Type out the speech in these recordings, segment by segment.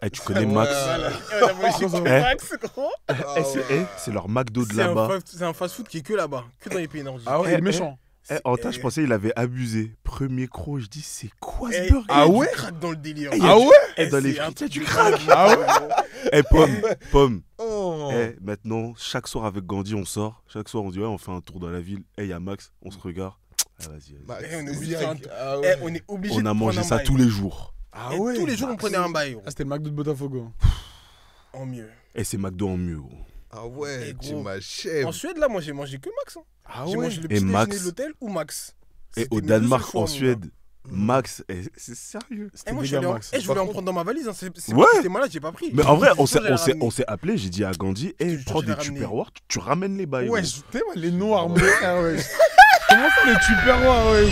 Eh, tu connais Max? On a mangé Max, gros. C'est leur McDo de là-bas. C'est un fast-food qui est que là-bas, que dans les pays nordiques. Ah ouais, il est méchant. Anta, je pensais qu'il avait abusé. Premier croc, je dis, c'est quoi ce Eh, burger? ah ouais? Tu craques dans le délire. Ah ouais? Dans les C'est un frites, il y a truc du de crack. dingue. Ah ouais? Eh, Pomme. Oh. Eh, maintenant, chaque soir avec Gandhi, on sort. Chaque soir, on dit, ouais, on fait un tour dans la ville. Eh, il y a Max, on se regarde. Ah, vas-y. Max, Eh, on est obligé de direct. faire Ah Eh, ouais. on est obligé On de a mangé prendre un ça bail. tous les jours. Ah Et ouais. tous les jours, on prenait un bail, gros. Ah, c'était le McDo de Botafogo. En mieux. Et c'est McDo en mieux, gros. Ah ouais, Eh, tu gros. m'achèves. En Suède, là, moi, j'ai mangé que Max. Hein. Ah J'ai mangé le petit déjeuner Max. de l'hôtel ou Max. Et C'était au mes Danemark, deux choix, en mon Suède, gars. Max, c'est sérieux. Eh, moi, je suis allé en... je voulais en prendre dans ma valise. Hein. C'est Ouais. moi qui étais malade, j'ai pas pris. Mais en vrai, on Je suis sûr, j'allais s'est appelé, j'ai dit à Gandhi, Je hey, te prends jure, des je l'ai ramené. tupperwares, tu ramènes les bails. Ouais, gros. t'es ouais, les noirs, mais. Ah ouais. Comment ça, les tupperwares, ouais?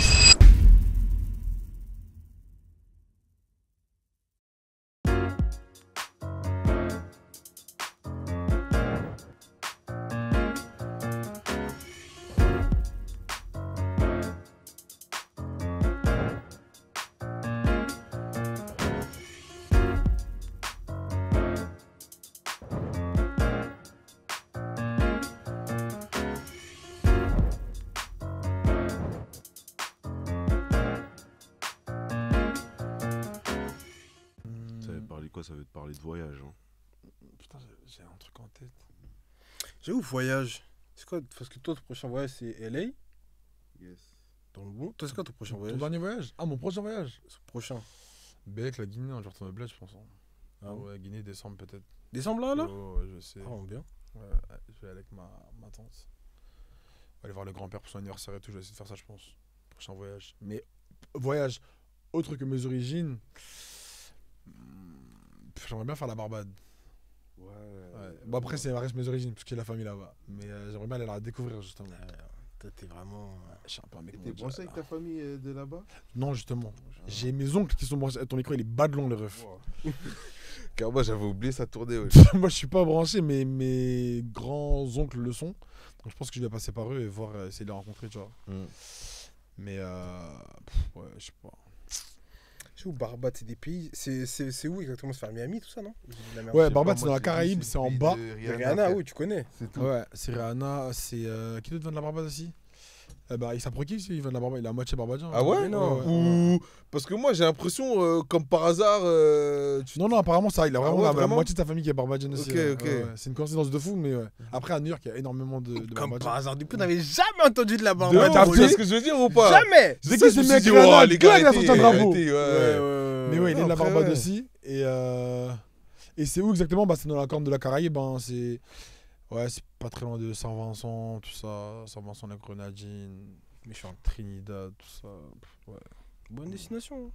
Ça veut parler quoi? Ça veut te parler de voyage. Hein. Putain, j'ai un truc en tête. J'ai où voyage? C'est quoi? Parce que toi, ton prochain voyage, c'est LA. Yes. Dans le bon. Toi, c'est quoi ton prochain Ton voyage? dernier voyage? Ah, mon prochain voyage? Ce prochain. Bec, la Guinée, un jour retourne au bled, je pense. Hein. Ah ouais, Guinée, décembre peut-être. Décembre là, là? Oh, ouais, je sais. Ah, bien. Ouais, je vais aller avec ma tante. On va aller voir le grand-père pour son anniversaire et tout. Je vais essayer de faire ça, je pense. Prochain voyage. Mais voyage autre que mes origines. J'aimerais bien faire la Barbade. Ouais. Bon, après, ça reste mes origines, parce que j'ai la famille là-bas. Mais j'aimerais bien aller la découvrir, justement. Toi, t'es vraiment. Je suis un peu un mec. T'es branché avec ta famille de là-bas? Non, justement. J'ai mes oncles qui sont branchés. Ton micro, il est bas de long, le ref. Car moi j'avais oublié ça tournait. Ouais. Moi, je suis pas branché, mais mes grands-oncles le sont. Donc, je pense que je vais passer par eux et voir, essayer de les rencontrer, tu vois. Mais, ouais, je sais pas. Je sais où Barbade, c'est des pays. C'est où exactement? C'est vers Miami, tout ça, non? Ouais, Barbade, c'est dans la Caraïbe, c'est en bas. Rihanna, oui, tu connais. C'est tout. Ouais, c'est Rihanna, c'est. Qui d'autre vient de la Barbade aussi? Bah, il s'apprend qui, il vient de la Barbade, il est à moitié barbadien. Ah ouais? Mais non. Ou parce que moi j'ai l'impression comme par hasard. Non, apparemment, ça, il a vraiment ouais, la vraiment moitié de sa famille qui est barbadienne aussi. Ok, ouais. ok. Ouais. C'est une coïncidence de fou, mais ouais. Après, à New York, il y a énormément de Comme barbadiens. par hasard, depuis, on n'avait jamais entendu de la Ouais, Barbade. t'as tu vu vois ce que je veux dire ou pas? Jamais! C'est ça, qui je ce me suis mec dit, Rihanna, oh, les gars, il a sorti un drapeau. ouais. Mais ouais, il est de la Après, Barbade ouais. aussi. Et c'est où exactement? Bah, c'est dans la corne de la Caraïbe. Hein. Ouais, c'est pas très loin de Saint-Vincent, tout ça. Saint-Vincent, la Grenadine, Méchant. Trinidad, tout ça. Ouais. Bonne destination.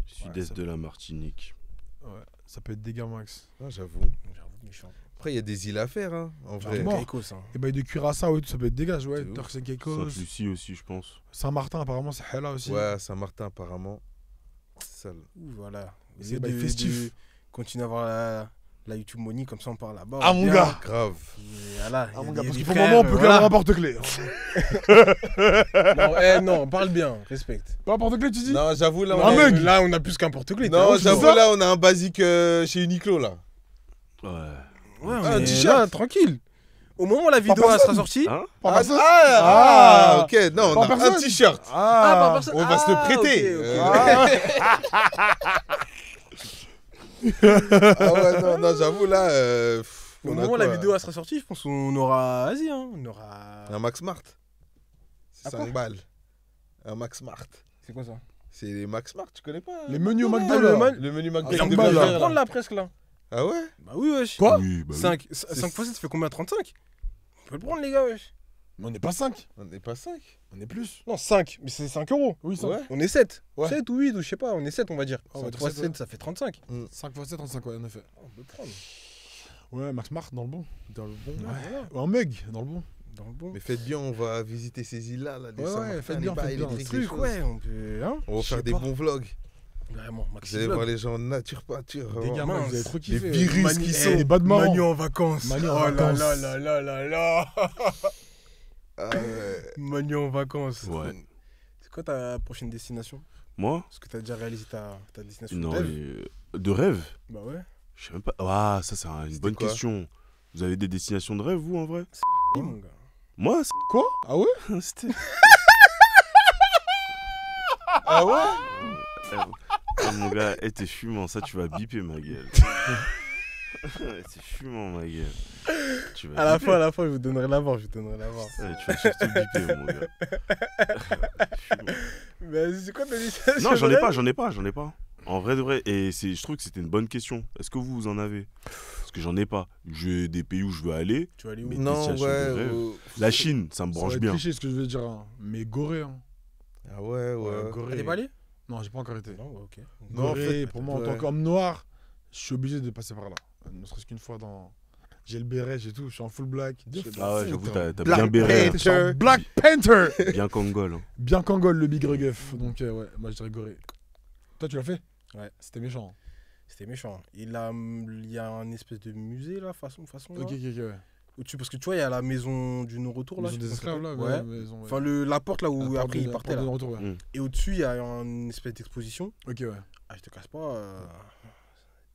Sud-est de la Martinique. Ouais, ça peut être dégâts max. Ah, j'avoue. J'avoue, méchant. Après, il y a des îles à faire, hein, en vrai. Bon. Caicos, hein. Et bah, de Curaçao, ça peut être dégâts, ouais. C'est ouf. Turks and Caicos. Sainte-Lucie aussi, je pense. Saint-Martin, apparemment, c'est Hella aussi. Ouais, Saint-Martin, apparemment. C'est ça. Ouh, voilà. C'est bah, festif. Continue à avoir la YouTube Money, comme ça on part là-bas. Ah, mon Bien. gars! Grave. Et voilà, Ah, il y a mon des- gars, il y a parce des qu'il faut frères, moment, on peut voilà. un porte-clés. Non, parle bien, respecte. Pas un porte-clés, tu dis? Non, j'avoue, là, Un on a... mug. Là, on a plus qu'un porte-clés. Non, t'es j'avoue, ouf, là, on a un basique chez Uniqlo, là. Ouais. Ouais, un mais t-shirt. là, tranquille. Au moment où la vidéo elle personne. sera sortie. Hein? Pas personne. Ok. Non, on Pas a un personne. t-shirt. Par personne. On va se le prêter. Ah ouais, non, j'avoue, là... Au on a moment où la quoi vidéo elle sera sortie, je pense qu'on aura. Vas-y, hein. On aura. Un Max Smart. C'est Ah, 5 quoi balles. Un Max Smart. C'est quoi ça? C'est les Max Smart, tu connais pas? Les menus au Ah, McDo, le là. man- Le menu McDo. Ah, Et on cinq peut balles, la là. prendre là presque là. Ah ouais? Bah oui, wesh. Quoi? Oui, bah oui. 5 fois 7, ça fait combien? 35? On peut le prendre, les gars, wesh. Mais on n'est pas 5. On n'est pas 5. On est plus. Non, 5, mais c'est 5 euros. Oui, 5. Ouais. On est 7. Ouais. 7 ou 8, ou je sais pas, on est 7, on va dire. Ah, on va dire 3, 7, 7, ouais. ça fait 35. 5 x 7, 35, ouais, en effet. On peut le prendre. Ouais, Max Mart dans le bon. Dans le bon. Ouais. Voilà. Ou un mug dans le bon. Dans le bon. Mais faites bien, on va visiter ces îles-là. Là, les Ouais, Saint-Martin, faites les bien, bails, faites les bien. trucs, Truc, les choses. ouais, on peut. Hein? On va Je faire sais des pas. bons vlogs. Vraiment, Vous Maxi. allez voir les gens nature peinture. Des gars, mince. vous avez trop Les kiffé. virus Manu- qui eh, sont. Des bas de marrant. Manu en vacances. Manu en Oh là vacances. là là là là là. Ah ouais. Manu en vacances. Ouais. C'est quoi ta prochaine destination? Moi? Est-ce que t'as déjà réalisé ta destination Non, de rêve? de rêve? Bah ouais. Je sais même pas. Ah, ça, c'est une bonne quoi question. Vous avez des destinations de rêve, vous, en vrai? Oui, mon gars. Moi, Quoi? Ah ouais? c'était. Ah ouais? Ah, mon gars, t'es fumant, ça, tu vas biper, ma gueule. T'es fumant, ma gueule. Tu vas À la biper. fin, je vous donnerai l'avant, je vous donnerai l'avant. Ouais, tu vas surtout biper, mon gars. Fumant. Mais c'est quoi ta destination Non, j'en de ai rêve pas. En vrai de vrai, et je trouve que c'était une bonne question. Est-ce que vous en avez? Parce que j'en ai pas. J'ai des pays où je veux aller. Tu vas aller où? Mais Non, destination de ouais. rêve. La Chine, ça me Ça va branche être bien. cliché ce que je veux dire, hein. Mais Gorée, hein. Ah ouais, ouais. Gorée. Ah, t'es pas allé? Non, j'ai pas encore été. Non, ouais, ok. Non, en Gorée, fait, pour moi, en ouais. tant qu'homme noir, je suis obligé de passer par là. Ne serait-ce qu'une fois dans. J'ai le béret, j'ai tout, je suis en full black. Ah ouais, j'avoue, t'as Black bien béré. Je suis en Black Panther. Bien Kangol. Hein. Bien Kangol, le Big Regueuf. Donc, ouais, moi je dirais Gorée. Toi, tu l'as fait? Ouais. C'était méchant. C'était méchant. Il y a un espèce de musée là, façon là, Ok, ouais. parce que tu vois, il y a la maison du non-retour là. Maison je sais des pas esclaves là, comment ça s'appelle. Ouais. Enfin, la porte là où après il partait là. Retour, ouais. Mm. Et au-dessus, il y a une espèce d'exposition. Ok, ouais. Ah, je te casse pas.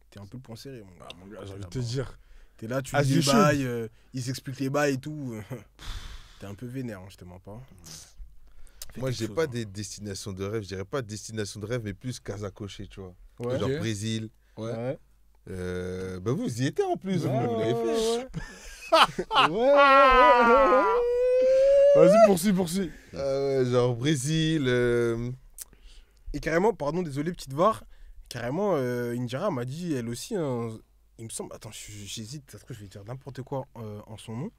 T'es un peu le point serré, mon gars. J'ai envie de te dire. T'es là, tu As lis you les bails, ils s'expliquent les bails et tout. T'es un peu vénère, hein, je te mens pas. Fais Moi, quelque j'ai chose, pas hein. des destinations de rêve. Je dirais pas destination de rêve, mais plus casa coché, tu vois. Ouais. Genre Ok. Brésil. Ouais. Bah vous y étiez en plus, vous l'avez fait. Vas-y, poursuis. Ah ouais, genre Brésil. Et carrément, pardon, désolé, petite var. Carrément, Indira m'a dit, elle aussi, hein, il me semble. Attends, j'hésite, parce que je vais dire n'importe quoi en son nom.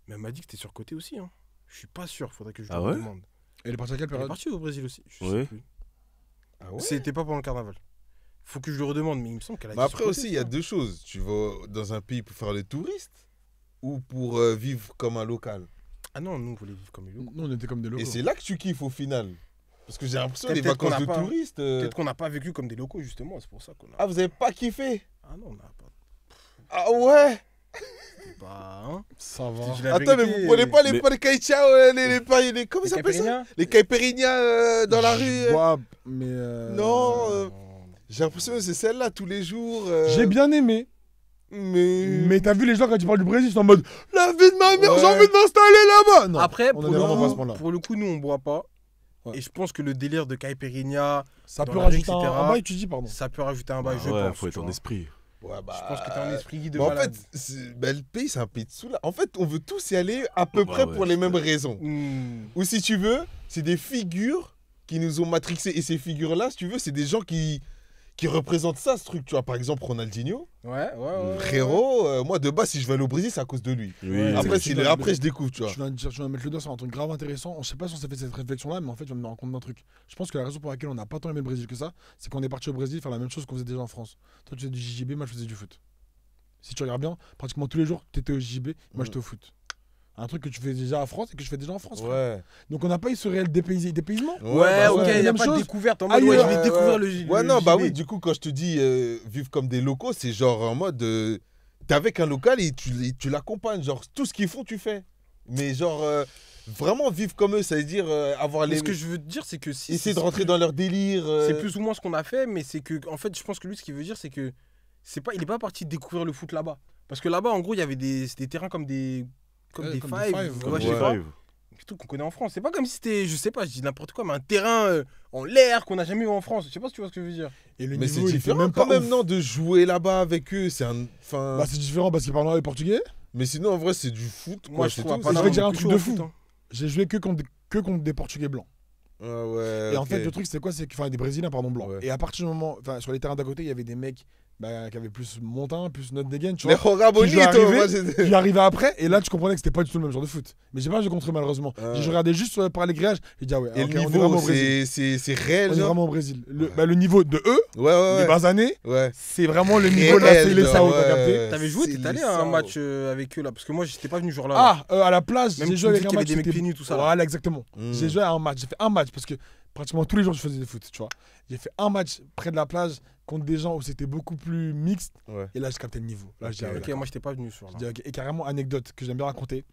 Mais elle m'a dit que t'es surcoté aussi. Hein. Je suis pas sûr, faudrait que je Ah lui ouais demande. Elle est partie à quelle Elle est période? partie au Brésil aussi. Je Ouais. sais plus. Ah ouais. C'était pas pendant le carnaval. Faut que je lui redemande, mais il me semble qu'elle a Mais dit après surcoté, aussi, il y a ça. deux choses. Tu vas dans un pays pour faire le touriste ou pour vivre comme un local. Ah non, nous, on voulait vivre comme les locaux. Nous, on était comme des locaux. Et c'est là que tu kiffes au final. Parce que j'ai l'impression que les Peut-être qu'on vacances de n'a pas- touristes. Peut-être qu'on n'a pas vécu comme des locaux, justement. C'est pour ça qu'on a. Ah, vous avez pas kiffé? Ah non, on n'a pas. Ah ouais. C'est pas. Hein. Ça va. Je dis la Attends, mais vérité, vous prenez pas mais- les caïtias, les comment les ça s'appelle ça? caipirinhas Les caipirinhas dans la rue. Je bois, mais. Non, Non. j'ai l'impression que c'est celle-là tous les jours. J'ai bien aimé. Mais t'as vu les gens quand ils parlent du Brésil, ils sont en mode la vie de ma mère, Ouais. j'ai envie de m'installer là-bas. Non. Après, on pour en le, est vraiment pas à ce coup, point-là. pour le coup, nous, on boit pas. Ouais. Et je pense que le délire de caipirinha, Ça dans peut la rue, rajouter etc. un bail, tu dis, pardon. ça peut rajouter un bail, je ouais, pense. faut être tu en vois. esprit. Ouais, bah, Je pense que t'as un esprit de bah, en malade. fait, le pays, c'est un pays de sous là. En fait, on veut tous y aller à peu près ouais, pour les mêmes raisons. Hmm. Ou si tu veux, c'est des figures qui nous ont matrixés. Et ces figures-là, si tu veux, c'est des gens qui représentent ça, ce truc. Tu vois, par exemple, Ronaldinho. Ouais. Frérot, moi, de base, si je vais aller au Brésil, c'est à cause de lui. Oui, Après, tu vas- après je découvre, tu vois. Tu vas mettre le doigt sur un truc grave intéressant. Je sais pas si on s'est fait cette réflexion-là, mais en fait, je me rends compte d'un truc. Je pense que la raison pour laquelle on n'a pas tant aimé le Brésil que ça, c'est qu'on est parti au Brésil faire la même chose qu'on faisait déjà en France. Toi, tu faisais du JJB, moi, je faisais du foot. Si tu regardes bien, pratiquement tous les jours, tu étais au JJB, moi, j'étais au foot. Un truc que tu fais déjà en France et que je fais déjà en France. frère. Ouais. Donc, on n'a pas eu ce réel dépaysement. Ouais, bah ok, ouais, il n'y a même pas de chose. découverte en mode, Aïe, ouais, je ouais, vais découvrir le Ouais, non, bah JB. oui, du coup, quand je te dis vivre comme des locaux, c'est genre en mode. T'es avec un local et tu l'accompagnes. Genre, tout ce qu'ils font, tu fais. Mais genre, vraiment vivre comme eux, ça veut dire avoir Mais les. ce que je veux te dire, c'est que si. Essayer de rentrer dans leur délire. C'est plus ou moins ce qu'on a fait, mais c'est que, en fait, je pense que lui, ce qu'il veut dire, c'est que il est pas parti découvrir le foot là-bas. Parce que là-bas, en gros, il y avait des terrains comme des. Comme Ouais, des comme des fives. fives, Ouais, ouais. je sais pas. Five. Des trucs qu'on connaît en France. C'est pas comme si c'était, je sais pas, je dis n'importe quoi, mais un terrain en l'air qu'on n'a jamais vu en France. Je sais pas si tu vois ce que je veux dire. Et le Mais c'est niveau, il fait différent même quand pas même, ouf. non, de jouer là-bas avec eux. C'est un. Enfin. Bah, c'est différent parce qu'ils parlent les portugais. Mais sinon, en vrai, c'est du foot. Moi, Quoi, je c'est trouve tout. pas Je vais d'avoir dire un plus truc chaud de au foot, fou. hein. J'ai joué que contre des portugais blancs. Ah ouais. Et en ok. fait, le truc, c'est quoi? C'est que, enfin, des Brésiliens, pardon, blancs. Ouais. Et à partir du moment, enfin, sur les terrains d'à côté, il y avait des mecs qui avaient plus montant, plus notre dégaine, tu Les vois. Roga Qui jouaient Bonito, arriver, moi, j'étais- Qui arrivaient après, et là, tu comprenais que c'était pas du tout le même genre de foot. Mais j'ai pas joué contre eux, malheureusement. Ah. Je regardais juste par les grillages, j'ai dit, ah ouais, Et ok, le on est vraiment niveau, au Brésil. c'est réel, On est genre. vraiment au Brésil. Le niveau de eux, Ouais, ouais, les ouais. bas années, Ouais. c'est vraiment le niveau là, Réel, c'est les genre, Sao, t'as ouais. capté? T'avais joué, C'est t'es allé les à un Sao. match avec eux là. Parce que moi, j'étais pas venu ce jour-là. là. Ah, à la plage, Même j'ai tu joué me avec dis un qu'il y avait match. des mecs c'était- pieds nus, tout ça, là. Voilà, exactement. Mm. J'ai joué à un match. J'ai fait un match parce que pratiquement tous les jours, je faisais du foot, tu vois. J'ai fait un match près de la plage contre des gens où c'était beaucoup plus mixte. Ouais. Et là, je captais le niveau. Là, je dis, ah ouais, Ok, d'accord. moi, j'étais pas venu ce Je jour-là. dis, ok. Et carrément, anecdote que j'aime bien raconter.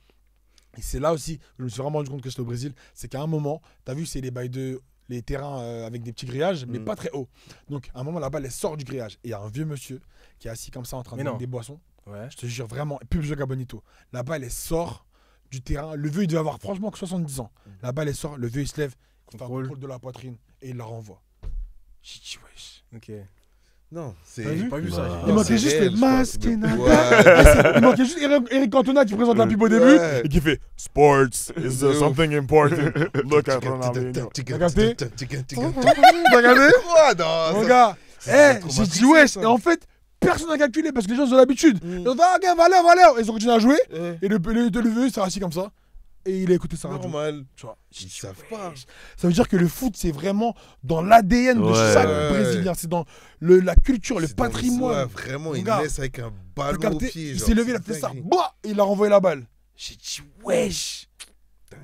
Et c'est là aussi que je me suis vraiment rendu compte que j'étais au Brésil. C'est qu'à un moment, t'as vu, c'est les bails de les terrains avec des petits grillages, mais Mm. pas très haut. Donc, à un moment, la balle, elle sort du grillage. Et il y a un vieux monsieur qui est assis comme ça en train de Mais boire non. des boissons. Ouais. Je te jure, vraiment, pub Joga Bonito. La balle, elle sort du terrain. Le vieux, il devait avoir franchement que 70 ans. La balle, elle sort, le vieux, il se lève, il fait un Contrôle. contrôle de la poitrine et il la renvoie. J'ai dit, wesh. Ok. Non, c'est. T'as vu J'ai pas vu ça. Il Non, manquait c'est juste réel, le je crois, masque c'est de- nada. Ouais. Il manquait juste Eric Cantona qui présente la pub au début Ouais. et qui fait Sports is something important. Look at Ronaldinho. T'as T'as capté capté? T'as regardé Quoi? Non, Mon ça- gars, c'est trop j'ai dit matrixé, wesh. ça. Et en fait, personne n'a calculé parce que les gens ont l'habitude. Mm. Ils ont dit, ah, ok, valeur. Ils ont continué à jouer. Ouais. Et le vieux, il s'est assis comme ça. Et il a écouté sa radio. Normal. Tu vois. J'ai Ils dit, savent wesh. pas. Ça veut dire que le foot, c'est vraiment dans l'ADN de Ouais. chaque Ouais. Brésilien. C'est dans la culture, le C'est dans le- patrimoine. ouais, vraiment, Mon il gars. laisse avec un T'as ballon au capté pied. Il genre, s'est levé, il a c'est fait ça. dingue. Bah, et il a renvoyé la balle. J'ai dit, wesh. Dingue.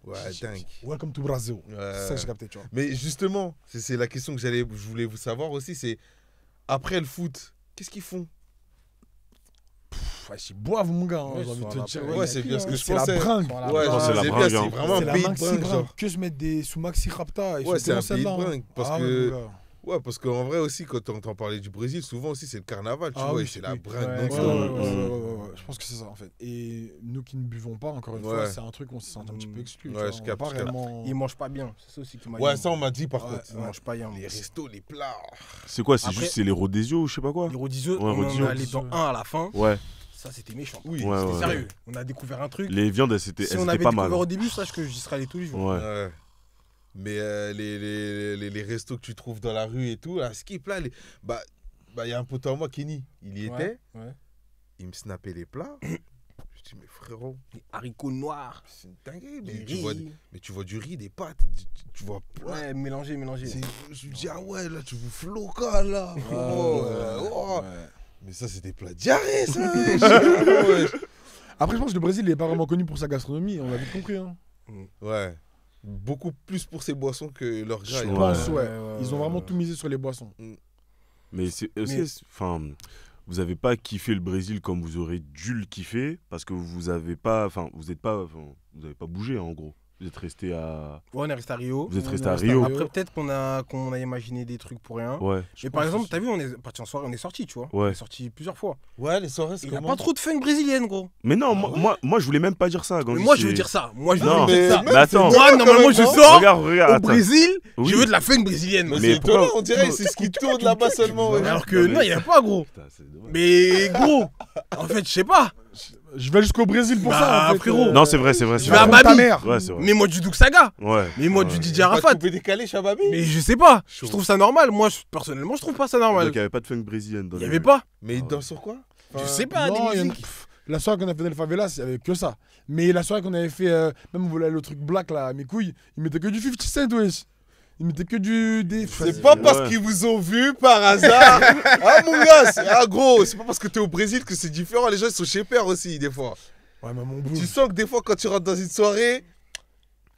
Ouais, dingue. Welcome to Brazil. Ouais. C'est ça que j'ai capté, tu vois. Mais justement, c'est la question que je voulais vous savoir aussi, c'est après le foot, qu'est-ce qu'ils font? Ouais, ils boivent, mon gars. Ouais, J'ai envie de ils te sont dire. à la- Ouais, c'est bien ce que je C'est la pensais. bringue. Voilà. Ouais, Non, je c'est la sais bringue, bien, hein. c'est vraiment C'est un la pays de maxi bringue, bringue. genre. Que se mettre sous Maxi Rapta. Ouais, c'est un pays de bringue. Parce Ah, que, ouais, mon gars. ouais, parce qu'en vrai aussi, quand on entend parler du Brésil, souvent aussi c'est le carnaval, tu Ah vois, oui, et c'est la oui. bringue Ouais, Ouais, non-stop. ouais, Mm. ouais. Je pense que c'est ça en fait. Et nous qui ne buvons pas, encore une fois, Ouais. c'est un truc où on se sent un petit peu exclu. Ouais, tu vois. je On capte, va pas je capte. réellement. Ils mangent pas bien. C'est ça aussi qui m'a Ouais, dit. ça on m'a dit par Ouais, contre. Ils mangent pas bien. Les restos, les plats. C'est quoi? C'est Après- juste c'est les Rodésio ou je sais pas quoi? Les Rodizio, Ouais, on en Rodizio. est allé dans un à la fin. Ouais. Ça, c'était méchant. Oui, Ouais, C'était ouais. sérieux. On a découvert un truc. Les viandes, elles Si étaient on avait pas mal. découvert au début, sache que j'y serais allé tous les jours. Ouais. Ouais. Mais les restos que tu trouves dans la rue et tout, là, skip là, bah, y a un pote à moi, Kenny, il y était, Ouais. il me snappait les plats. Je dis, mais frérot, Les haricots noirs. c'est une dinguerie, Les mais tu vois du riz, des pâtes, tu vois plein. Ouais, mélangé. Je me dis, ah ouais, là, tu bouffes local, là. frérot, oh. Ouais. Mais ça, c'est des plats diarrhées, ça. Ouais. Après, je pense que le Brésil n'est pas vraiment connu pour sa gastronomie. On l'a vite compris. Hein. Ouais. Beaucoup plus pour ses boissons que leur gras. Je Ouais. pense, ouais. Ouais, Ils ont vraiment tout misé sur les boissons. Mais c'est aussi, Mais- enfin, vous avez pas kiffé le Brésil comme vous aurez dû le kiffer parce que vous avez pas, enfin, vous avez pas bougé en gros. Vous êtes resté à, Ouais, on est resté à Rio. vous êtes On resté est à resté à Rio. Rio. Après, peut-être qu'on a imaginé des trucs pour rien. Ouais. Mais par exemple, t'as vu, on est parti en soirée, on est sorti, tu vois. Ouais. On est sorti plusieurs fois. Ouais, les soirées, c'est Il n'y a comment pas trop de fun brésilienne, gros. Mais non, Ah moi, je voulais même pas dire ça. Mais Gandhi, moi, je c'est- veux dire ça. Moi, je Non, veux dire ça. mais attends. Moi, normalement, je Quand même, sors Regarde, au attends. Brésil, Oui. je veux de la fun brésilienne. Mais Mais c'est pourquoi- étonnant, on dirait, c'est ce qui tourne là-bas seulement. ouais. Alors que Non, non, mais- il n'y a pas, gros. Putain, c'est dommage. Mais gros, en fait, je sais pas. Je vais jusqu'au Brésil pour Bah, ça. En fait, frérot. Non, c'est vrai, c'est vrai. Je c'est vais à vrai. Raconte ta Babi. mère. Ouais, c'est vrai. Mais moi, du Douk Saga. Ouais. Mais moi, ouais. du DJ Pas de Arafat. couper décalé, Chababi. Mais je sais pas. Chaud. Je trouve ça normal. Moi, personnellement, je trouve pas ça normal. Donc, il n'y avait pas de funk brésilienne dans Il les n'y avait rues. pas. Mais il danse sur quoi? Je sais pas, Non, des il y en a- musiques. La soirée qu'on a fait dans les favelas, il n'y avait que ça. Mais la soirée qu'on avait fait, même on voulait aller au truc black là, à mes couilles, ils mettaient que du 50 Cent, wesh. Ils mettaient que des. C'est pas parce Ouais. qu'ils vous ont vu par hasard. Ah mon gars, gros, c'est pas parce que t'es au Brésil que c'est différent. Les gens ils sont chez père aussi des fois. Ouais, mais mon bout. Tu sens que des fois quand tu rentres dans une soirée,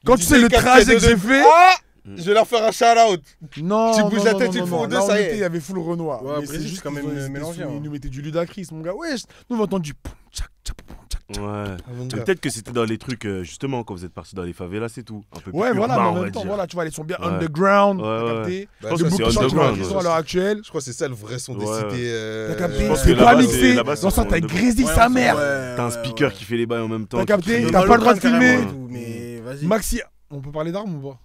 Quand tu sais le trajet que j'ai fait. ah, je vais leur faire un shout out. Non, Tu bouges non, la non, tête non, une non, fois ou deux, là, on ça y est. était, il y avait full Renoir. Ouais, Mais Brésil, c'est quand qu'ils même ont- ils étaient mélangé, sous- hein. Ils nous mettaient du Ludacris, mon gars. Wesh, nous on a entendu. Poum, tchac, tchac, poum, tchac, tchac. Ouais. Ah, mon Mais gars. peut-être que c'était dans les trucs, justement, quand vous êtes partis dans les favelas, c'est tout. Un peu plus Ouais, voilà, urbain, mais on en va même temps, dire. voilà, tu vois, ils sont bien Ouais. underground. Ouais, t'as ouais. capté. Bah, pense ça, que Le c'est book underground, qui ouais. sont à l'heure actuelle. Je crois que c'est ça le vrai son des Ouais. cités. T'as capté. pense que C'est là-bas, pas c'est- mixé. là-bas, c'est Dans ça, t'as underground. Grésil Ouais, sa on- mère. ouais, T'as un ouais, speaker ouais. qui fait les bails en même temps. T'as qui capté, crie. t'as pas le droit de filmer. carrément et tout, Mais vas-y. Maxi, on peut parler d'armes ou pas?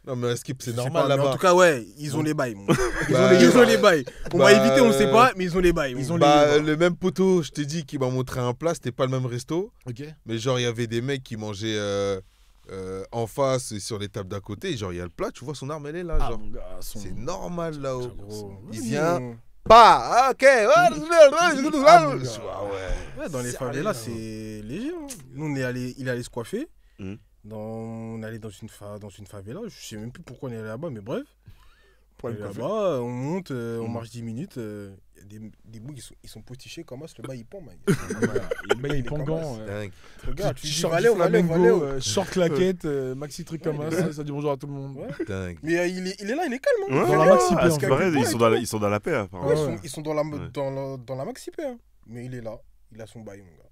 Non mais Skip c'est Je sais normal pas, mais En là-bas. tout cas, ouais, ils ont les bails. mon. Bah, Ils ont les bails. On va bah, éviter, on sait pas, mais ils ont les bails. ils ont Bah, le même poteau, je t'ai dit, qui m'a montré un plat, c'était pas le même resto. Ok. Mais genre, il y avait des mecs qui mangeaient en face et sur les tables d'à côté. Genre, il y a le plat, tu vois, son arme, elle est là. Ah, genre. mon gars, son- C'est normal là-haut. Gros. Il Ouais, vient. mais- Pas, ok. Ah, mon gars. Ah ouais. Ouais, dans les C'est favelas, allé, c'est léger. Hein. Nous, il est allé se coiffer. Mhm. On allait dans une favela. Je sais même plus pourquoi on est allé là-bas, mais bref. Pour On aller est me coiffer. là-bas, on monte, on Mhm. marche 10 minutes. Il y a des bouts, ils sont postichés comme ça. Le bas, il pend, mec. Bah, il est pangant. Dingue. Regarde, tu Tu dis short Valéo, Valéo. short claquette, maxi truc comme Ouais, ça, ça dit bonjour à tout le monde. Ouais. Dingue. Mais il est là, il est calme. Hein. Ouais, Dans la ouais, maxi ouais, paix, c'est en fait. pareil, Ouais, ils sont dans la paix, apparemment. Ouais, Ouais. ils sont dans la maxi paix. Hein. Mais il est là. Il a son bail, mon gars.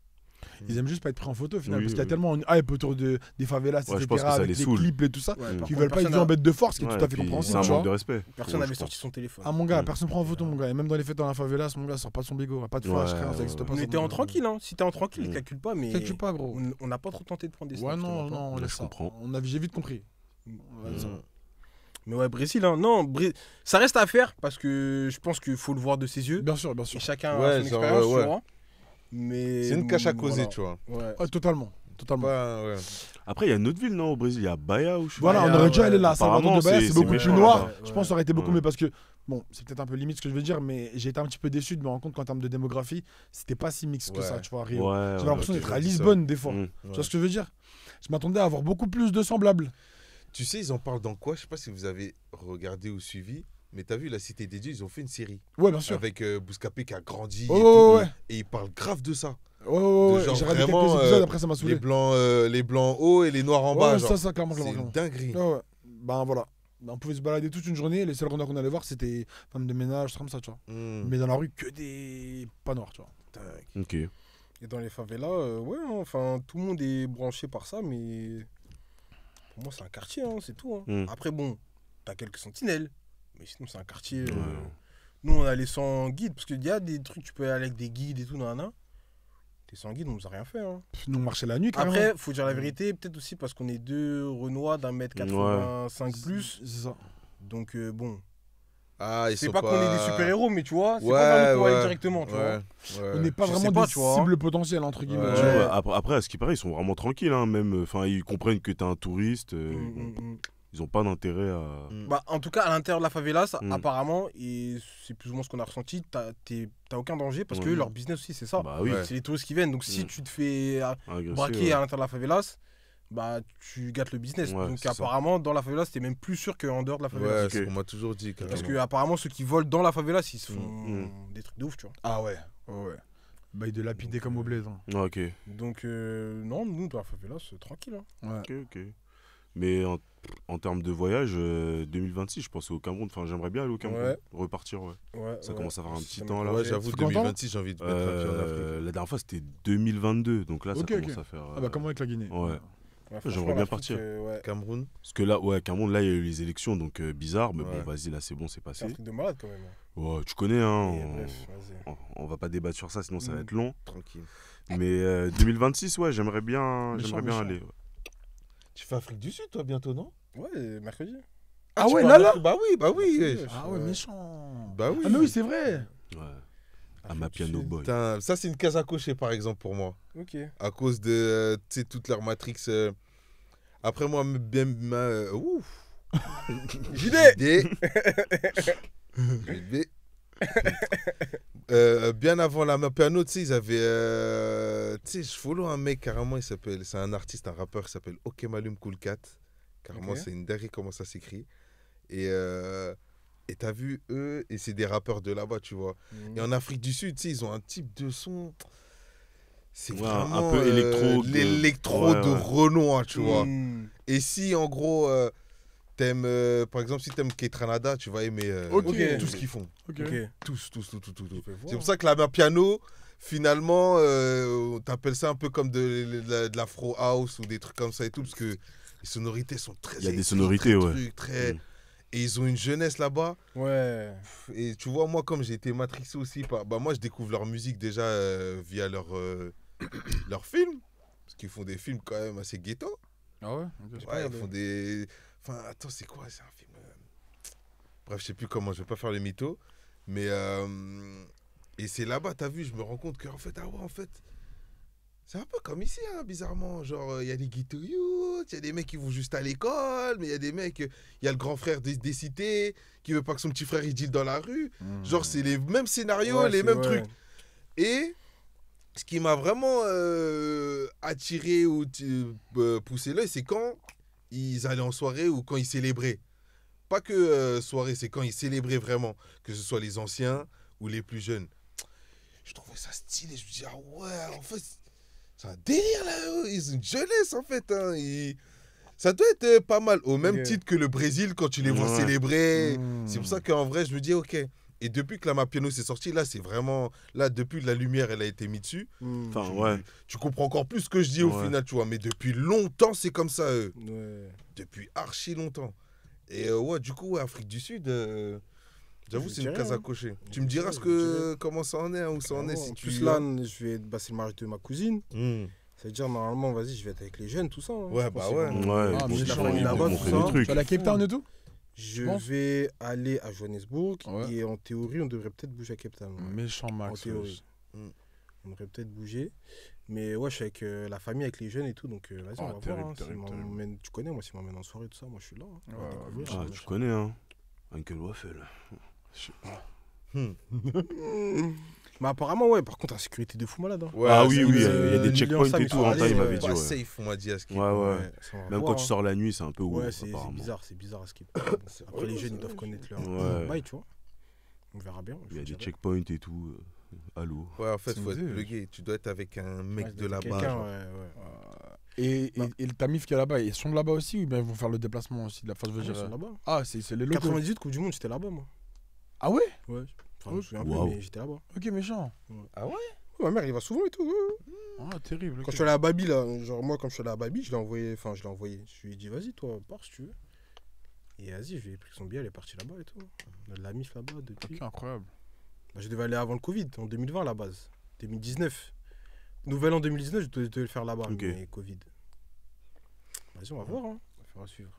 Ils aiment juste pas être pris en photo au final. Oui, Parce qu'il y a oui. tellement une hype autour des favelas, Ouais, je etc. pense que ça avec les les saoule. clips et tout ça. Ouais, Mm. par Qui contre, veulent pas personne être en a- bête de force, ce qui est Ouais, tout à fait puis C'est compréhensible. un tu manque vois. de respect. Personne Ouais, n'avait je sorti son téléphone. Ah mon gars, Mm. personne prend en photo mon gars. Et même dans les fêtes dans la favela, mon gars sort pas de son bigot. Pas de flash, Ouais, rien, ça existe ouais. pas. On ça, était mon en gars. tranquille, hein. Si t'es en tranquille, Mm. calcule pas, mais. Calcule pas, gros. On n'a pas trop tenté de prendre des snaps. Ouais, je te non, mens pas. non, Ouais, laisse je ça. comprends. J'ai vite compris. Mm. Ouais, ça. Mais ouais, Brésil, hein. Non, ça reste à faire parce que je pense qu'il faut le voir de ses yeux. Bien sûr, bien Et sûr. chacun Ouais, a son genre, expérience, ouais. tu vois. Mais. C'est une cache à causer, voilà. tu vois. Ouais. Ouais, totalement. Totalement. Ouais. Après, il y a une autre ville, non, au Brésil. Il y a Bahia ou je sais Voilà, pas. on aurait dû ouais. aller là. Salvador Apparemment, de Bahia, c'est c'est beaucoup méchant, plus noir. là-bas. Je pense que ça aurait été beaucoup Ouais. mieux parce que, bon, c'est peut-être un peu limite ce que je veux dire, mais j'ai été un petit peu déçu de me rendre compte qu'en termes de démographie, c'était pas si mix que Ouais. ça, tu vois, à Rio. Ouais, J'ai ouais, l'impression ok, d'être j'ai à dit ça. Lisbonne des fois. Mm. Tu vois ce que je veux dire? Je m'attendais à avoir beaucoup plus de semblables. Tu sais, ils en parlent dans quoi? Je sais pas si vous avez regardé ou suivi, mais t'as vu La Cité des Dieux, ils ont fait une série Ouais, bien sûr. avec Bouscapé qui a grandi Ouais, et ouais, tout. ouais. Et ils parlent grave de ça. Ouais, De ouais. genre J'ai regardé vraiment, quelques épisodes, après ça m'a saoulé. les blancs hauts et les noirs en bas. Ouais, genre. ça, clairement, C'est clairement. une dinguerie. Ouais, ouais. Ben voilà. Ben, on pouvait se balader toute une journée. Les seuls renards qu'on allait voir, c'était femmes de ménage, comme ça, tu vois. Mm. Mais dans la rue, que des pas noirs, tu vois. Ok. Et dans les favelas, ouais, hein, enfin, tout le monde est branché par ça, mais. Pour moi, c'est un quartier, hein, c'est tout. Hein. Mm. Après, bon, t'as quelques sentinelles, mais sinon, c'est un quartier. Ouais. Nous, on allait sans guide, parce qu'il y a des trucs, tu peux aller avec des guides et tout, nanana. T'es sans guide, on nous a rien fait. Hein. Pff, nous, on marchait la nuit, carrément. Après, faut dire la vérité, peut-être aussi parce qu'on est deux Renois d'un mètre 85 plus. C'est ça. Donc, bon. Ah, ils C'est sont pas qu'on est des super-héros, mais tu vois, c'est Ouais, pas vers nous qu'on va aller ouais, directement, tu vois. ouais. On n'est pas Je vraiment sais pas, des tu vois. cibles potentielles, entre guillemets. Ouais. Tu tu vois. vois, après, à ce qui paraît, ils sont vraiment tranquilles, hein, même. Enfin, ils comprennent que t'es un touriste. Ils ont pas d'intérêt à. Mm. Bah, en tout cas, à l'intérieur de la favela, ça, Mm. apparemment, et c'est plus ou moins ce qu'on a ressenti, t'as aucun danger parce que Ouais. leur business aussi, c'est ça. Bah oui, Ouais. C'est les touristes qui viennent. Donc, si Mm. tu te fais agressé, braquer ouais. à l'intérieur de la favelas, bah, tu gâtes le business. Ouais, Donc, c'est ça. apparemment, dans la favela, c'était même plus sûr qu'en dehors de la favela. Ouais, Ok. c'est ce qu'on m'a toujours dit. Parce carrément. que, apparemment, ceux qui volent dans la favela, ils se font Mm. des trucs de ouf, tu vois. Ah ouais. Ouais. Bail de lapider comme au bled. hein. Ah, ok, Donc, non, nous, dans la favela, c'est tranquille. Hein. Ouais. ok. Mais en termes de voyage, 2026, je pense au Cameroun. Enfin, j'aimerais bien aller au Cameroun. Ouais. Repartir, ouais. Ouais, Ça commence à faire un petit m'a temps, là. changé. Ouais, j'avoue, C'est combien de temps 2026, j'ai envie de mettre un pied en Afrique. La dernière fois, c'était 2022. Donc là, Ok, ça ok. commence à faire. Ah bah, comment avec la Guinée Ouais. Ouais, franchement, J'aimerais bien l'Afrique, partir. Ouais. Cameroun. Parce que là, ouais, Cameroun, là, il y a eu les élections, donc bizarre. Mais Ouais. bon, vas-y, là, c'est bon, c'est C'est passé. un truc de malade quand même. hein. Ouais, tu connais, hein. Et On... bref, vas-y. on va pas débattre sur ça, sinon ça va Mm. être long. Tranquille. Mais 2026, ouais, j'aimerais bien Méchant, aller. méchant. Ouais. Tu fais Afrique du Sud, toi, bientôt, non? Ouais, mercredi. Ah tu ouais, vas là, en là Afrique? Bah oui, bah oui. Ouais. Ah ouais, méchant. Bah oui. Ah mais oui, c'est vrai. Ouais. À Afrique ma du piano Sud. boy. Putain, ça, c'est une case à cocher, par exemple, pour moi. Ok. À cause de, tu sais, toute leur Matrix. Après, moi, bien. Ouf. JD. JD. Bien avant la piano, tu sais, ils avaient. Tu sais, je follow un mec carrément, c'est un artiste, un rappeur qui s'appelle Okemalum Cool Cat. Carrément, Ok. c'est une dinguerie comment ça s'écrit. Et t'as vu eux, et c'est des rappeurs de là-bas, tu vois. Et en Afrique du Sud, tu sais, ils ont un type de son. C'est Ouais, vraiment un peu électro de- l'électro Ouais, de ouais. renom, hein, tu vois. Mm. Et si en gros, t'aimes, par exemple, si t'aimes Ketranada, tu vas aimer Ok. tout ce qu'ils font. Ok. Ok. Tous. Je vais voir. C'est pour ça que la main piano, finalement, t'appelles ça un peu comme de l'afro house ou des trucs comme ça et tout, parce que les sonorités sont très. Il y a des électriques, sonorités, très ouais. trucs, très. Mm. Et ils ont une jeunesse là-bas. Ouais. Et tu vois, moi, comme j'ai été matrixé aussi par. Bah, moi, je découvre leur musique déjà via leurs films. Parce qu'ils font des films quand même assez ghetto. Ah ouais. Ouais, ils font des. Enfin, attends, c'est quoi? C'est un film. Bref, je sais plus comment, je vais pas faire les mythos. Mais. Et c'est là-bas, t'as vu, je me rends compte qu'en fait, ah ouais, en fait. C'est un peu comme ici, hein, bizarrement. Genre, il y a des guitoyous, il y a des mecs qui vont juste à l'école, mais il y a des mecs. Il y a le grand frère des cités qui veut pas que son petit frère il deal dans la rue. Genre, c'est les mêmes scénarios, Ouais, les c'est- mêmes ouais. trucs. Et ce qui m'a vraiment attiré ou poussé l'œil, c'est quand ils allaient en soirée ou quand ils célébraient. Pas que soirée, c'est quand ils célébraient vraiment, que ce soit les anciens ou les plus jeunes. Je trouvais ça stylé, je me dis, ah ouais, en fait, c'est un délire là, ils ont une jeunesse en fait. Hein, ça doit être pas mal, au même Ok. titre que le Brésil quand tu les vois Ouais. célébrer. Mm. C'est pour ça qu'en vrai, je me dis, ok. Et depuis que la map piano s'est sortie, là, c'est vraiment. Là, depuis que la lumière, elle a été mise dessus, Enfin, ouais. tu comprends encore plus ce que je dis au Ouais. final, tu vois. Mais depuis longtemps, c'est comme ça, eux. Ouais. Depuis archi longtemps. Et ouais, du coup, ouais, Afrique du Sud, j'avoue, Je c'est une dirais, case à hein. cocher. Je Tu me diras dirais. comment ça en est, hein, où ça en est, si En tu. plus, là, c'est le mariage de ma cousine. Hmm. Ça veut dire, normalement, vas-y, je vais être avec les jeunes, tout ça. hein. Ouais, Je bah pense ouais. qu'ils vont- Ouais, Ah, bon, mais c'est la pas famille ils vont là-bas, montrer tout des ça. trucs. Tu vas à la Cape Town et tout Je penses vais aller à Johannesburg Ouais. et en théorie, on devrait peut-être bouger à Cape Town. ouais. Méchant En Max. théorie. wesh. On devrait peut-être bouger. Mais ouais, je suis avec la famille, avec les jeunes et tout. Donc vas-y, Ah, on va terrible, voir. Hein, terrible, s'ils terrible. m'emmènent- tu connais, moi, s'ils m'emmènent en soirée, tout ça, moi, je suis là. Hein. On va Ouais, découvrir, bien Ah, hein. tu connais, hein. Uncle Waffle. Je sais pas. Mais apparemment, ouais, par contre, la sécurité de fou malade. Hein. Ouais, Ah oui, c'est- oui, il y a euh, des Lilian checkpoints Sam, et ils tout. sont Anta, il allés, m'avait dit, Pas ouais. safe, on m'a dit à ce Ouais, ouais. Ça, on va Même voir, quand tu hein. sors la nuit, c'est un peu ouf, Ouais, c'est apparemment. bizarre à skip. C'est Après, vrai, les jeunes, c'est ils doivent vrai, connaître leur Ouais. bail, tu vois. On verra bien. Il y a je des dirais. checkpoints et tout. Allô. Ouais, en fait, C'est faut être une idée, plugué. Tu dois être avec un mec Ouais, de là-bas. quelqu'un, genre. ouais, ouais. Et ta mif qui est là-bas, ils sont là-bas aussi ou bien ils vont faire le déplacement aussi de la phase, je veux Ah, ils dire, sont là-bas. Ah, c'est les locaux. 98 Coupe du Monde, j'étais là-bas, moi. Ah ouais Ouais. Enfin, je me souviens Waouh. plus, mais j'étais là-bas. Ok, méchant. Ouais, ma mère, il va souvent et tout. ouais. Ah, terrible. Quand ok. je suis allé à Babi, là, genre moi, quand je suis allé à Babi, je l'ai envoyé. Enfin, je l'ai envoyé. Je lui ai dit, vas-y, toi, pars si tu veux. Et vas-y, je lui ai pris son billet, elle est partie là-bas et tout. On a de la mif là-bas depuis. Ok, incroyable. Bah, je devais aller avant le Covid, en 2020 à la base. 2019. Nouvel an 2019, je devais le faire là-bas, Ok. mais Covid. Vas-y, on va voir, hein. On va faire à suivre.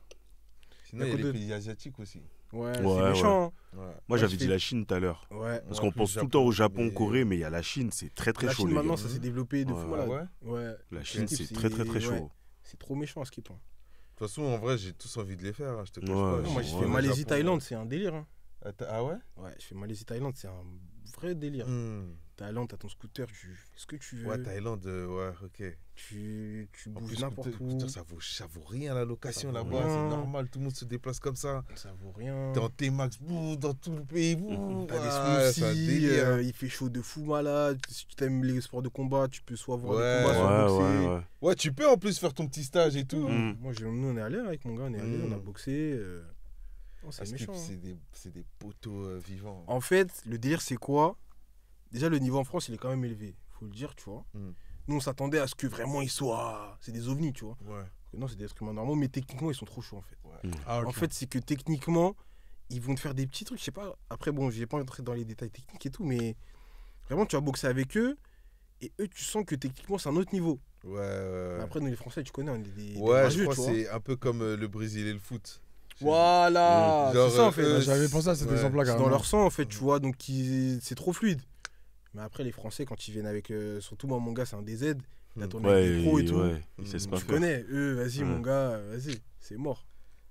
Sinon, il y a Côté- les pays asiatiques aussi. Ouais, c'est Ouais, méchant. Ouais. Moi, Ouais, j'avais je dit fais- la Chine tout à l'heure. Hein. Ouais. Parce Ouais, qu'on plus pense tout le Japon, temps au Japon, mais- Corée, mais il y a la Chine, c'est très très La chaud, Chine, les maintenant, gars. ça s'est développé de fou Ouais. Ah malade. ouais. Ouais. La Chine, Skip, c'est très très très ouais. chaud. C'est trop méchant à skip. Hein. De toute façon, en vrai, j'ai tous envie de les faire. Hein, je te cache Ouais, pas. Non, moi, j'ai ouais, fait ouais, Malaisie, Japon, Thaïlande, c'est un délire. Hein. Ah ouais. Ouais, je fais Malaisie, Thaïlande, c'est un vrai délire. Thaïlande, t'as ton scooter, tu fais ce que tu veux. Ouais, Thaïlande, ouais, ok. Tu En bouges plus, n'importe scooter, où. scooter, ça vaut rien la location Ça vaut là-bas. rien. C'est normal, tout le monde se déplace comme ça. Ça vaut rien. T'es en T-Max, dans tout le pays. T'as Ouais, des c'est un smoothies, délire. il fait chaud de fou malade. Si tu aimes les sports de combat, tu peux soit voir Ouais. des combats, soit Ouais, boxer. ouais, ouais. Ouais, tu peux en plus faire ton petit stage et tout. Mm. Moi, nous, on est allé avec mon gars, on est allé, on a boxé. Non, c'est Parce que méchant. Hein. c'est des poteaux vivants. En fait, le délire, c'est quoi? Déjà, le niveau en France, il est quand même élevé. Faut le dire, tu vois. Mm. Nous, on s'attendait à ce que vraiment ils soient. C'est des ovnis, tu vois. Ouais. Non, c'est des êtres humains normaux, mais techniquement, ils sont trop chauds, en fait. Ah, ok. En fait, c'est que techniquement, ils vont te faire des petits trucs, je sais pas. Après, bon, je vais pas entrer dans les détails techniques et tout, mais vraiment, tu vas boxer avec eux, et eux, tu sens que techniquement, c'est un autre niveau. Ouais. Après, nous, les Français, tu connais, on est des Ouais, je rageux, crois tu que vois. c'est un peu comme le Brésil et le foot. Voilà, Genre, c'est ça, en fait. Bah, j'avais pensé à cet ouais. exemple-là, C'est dans carrément. leur sang, en fait, tu vois, donc c'est trop fluide. Mais après, les Français, quand ils viennent avec. Surtout, moi, mon gars, c'est un DZ. Il a tourné avec des pros et tout. Ouais, ils savent pas Tu faire. connais, eux, vas-y, Ouais. mon gars, vas-y, c'est mort.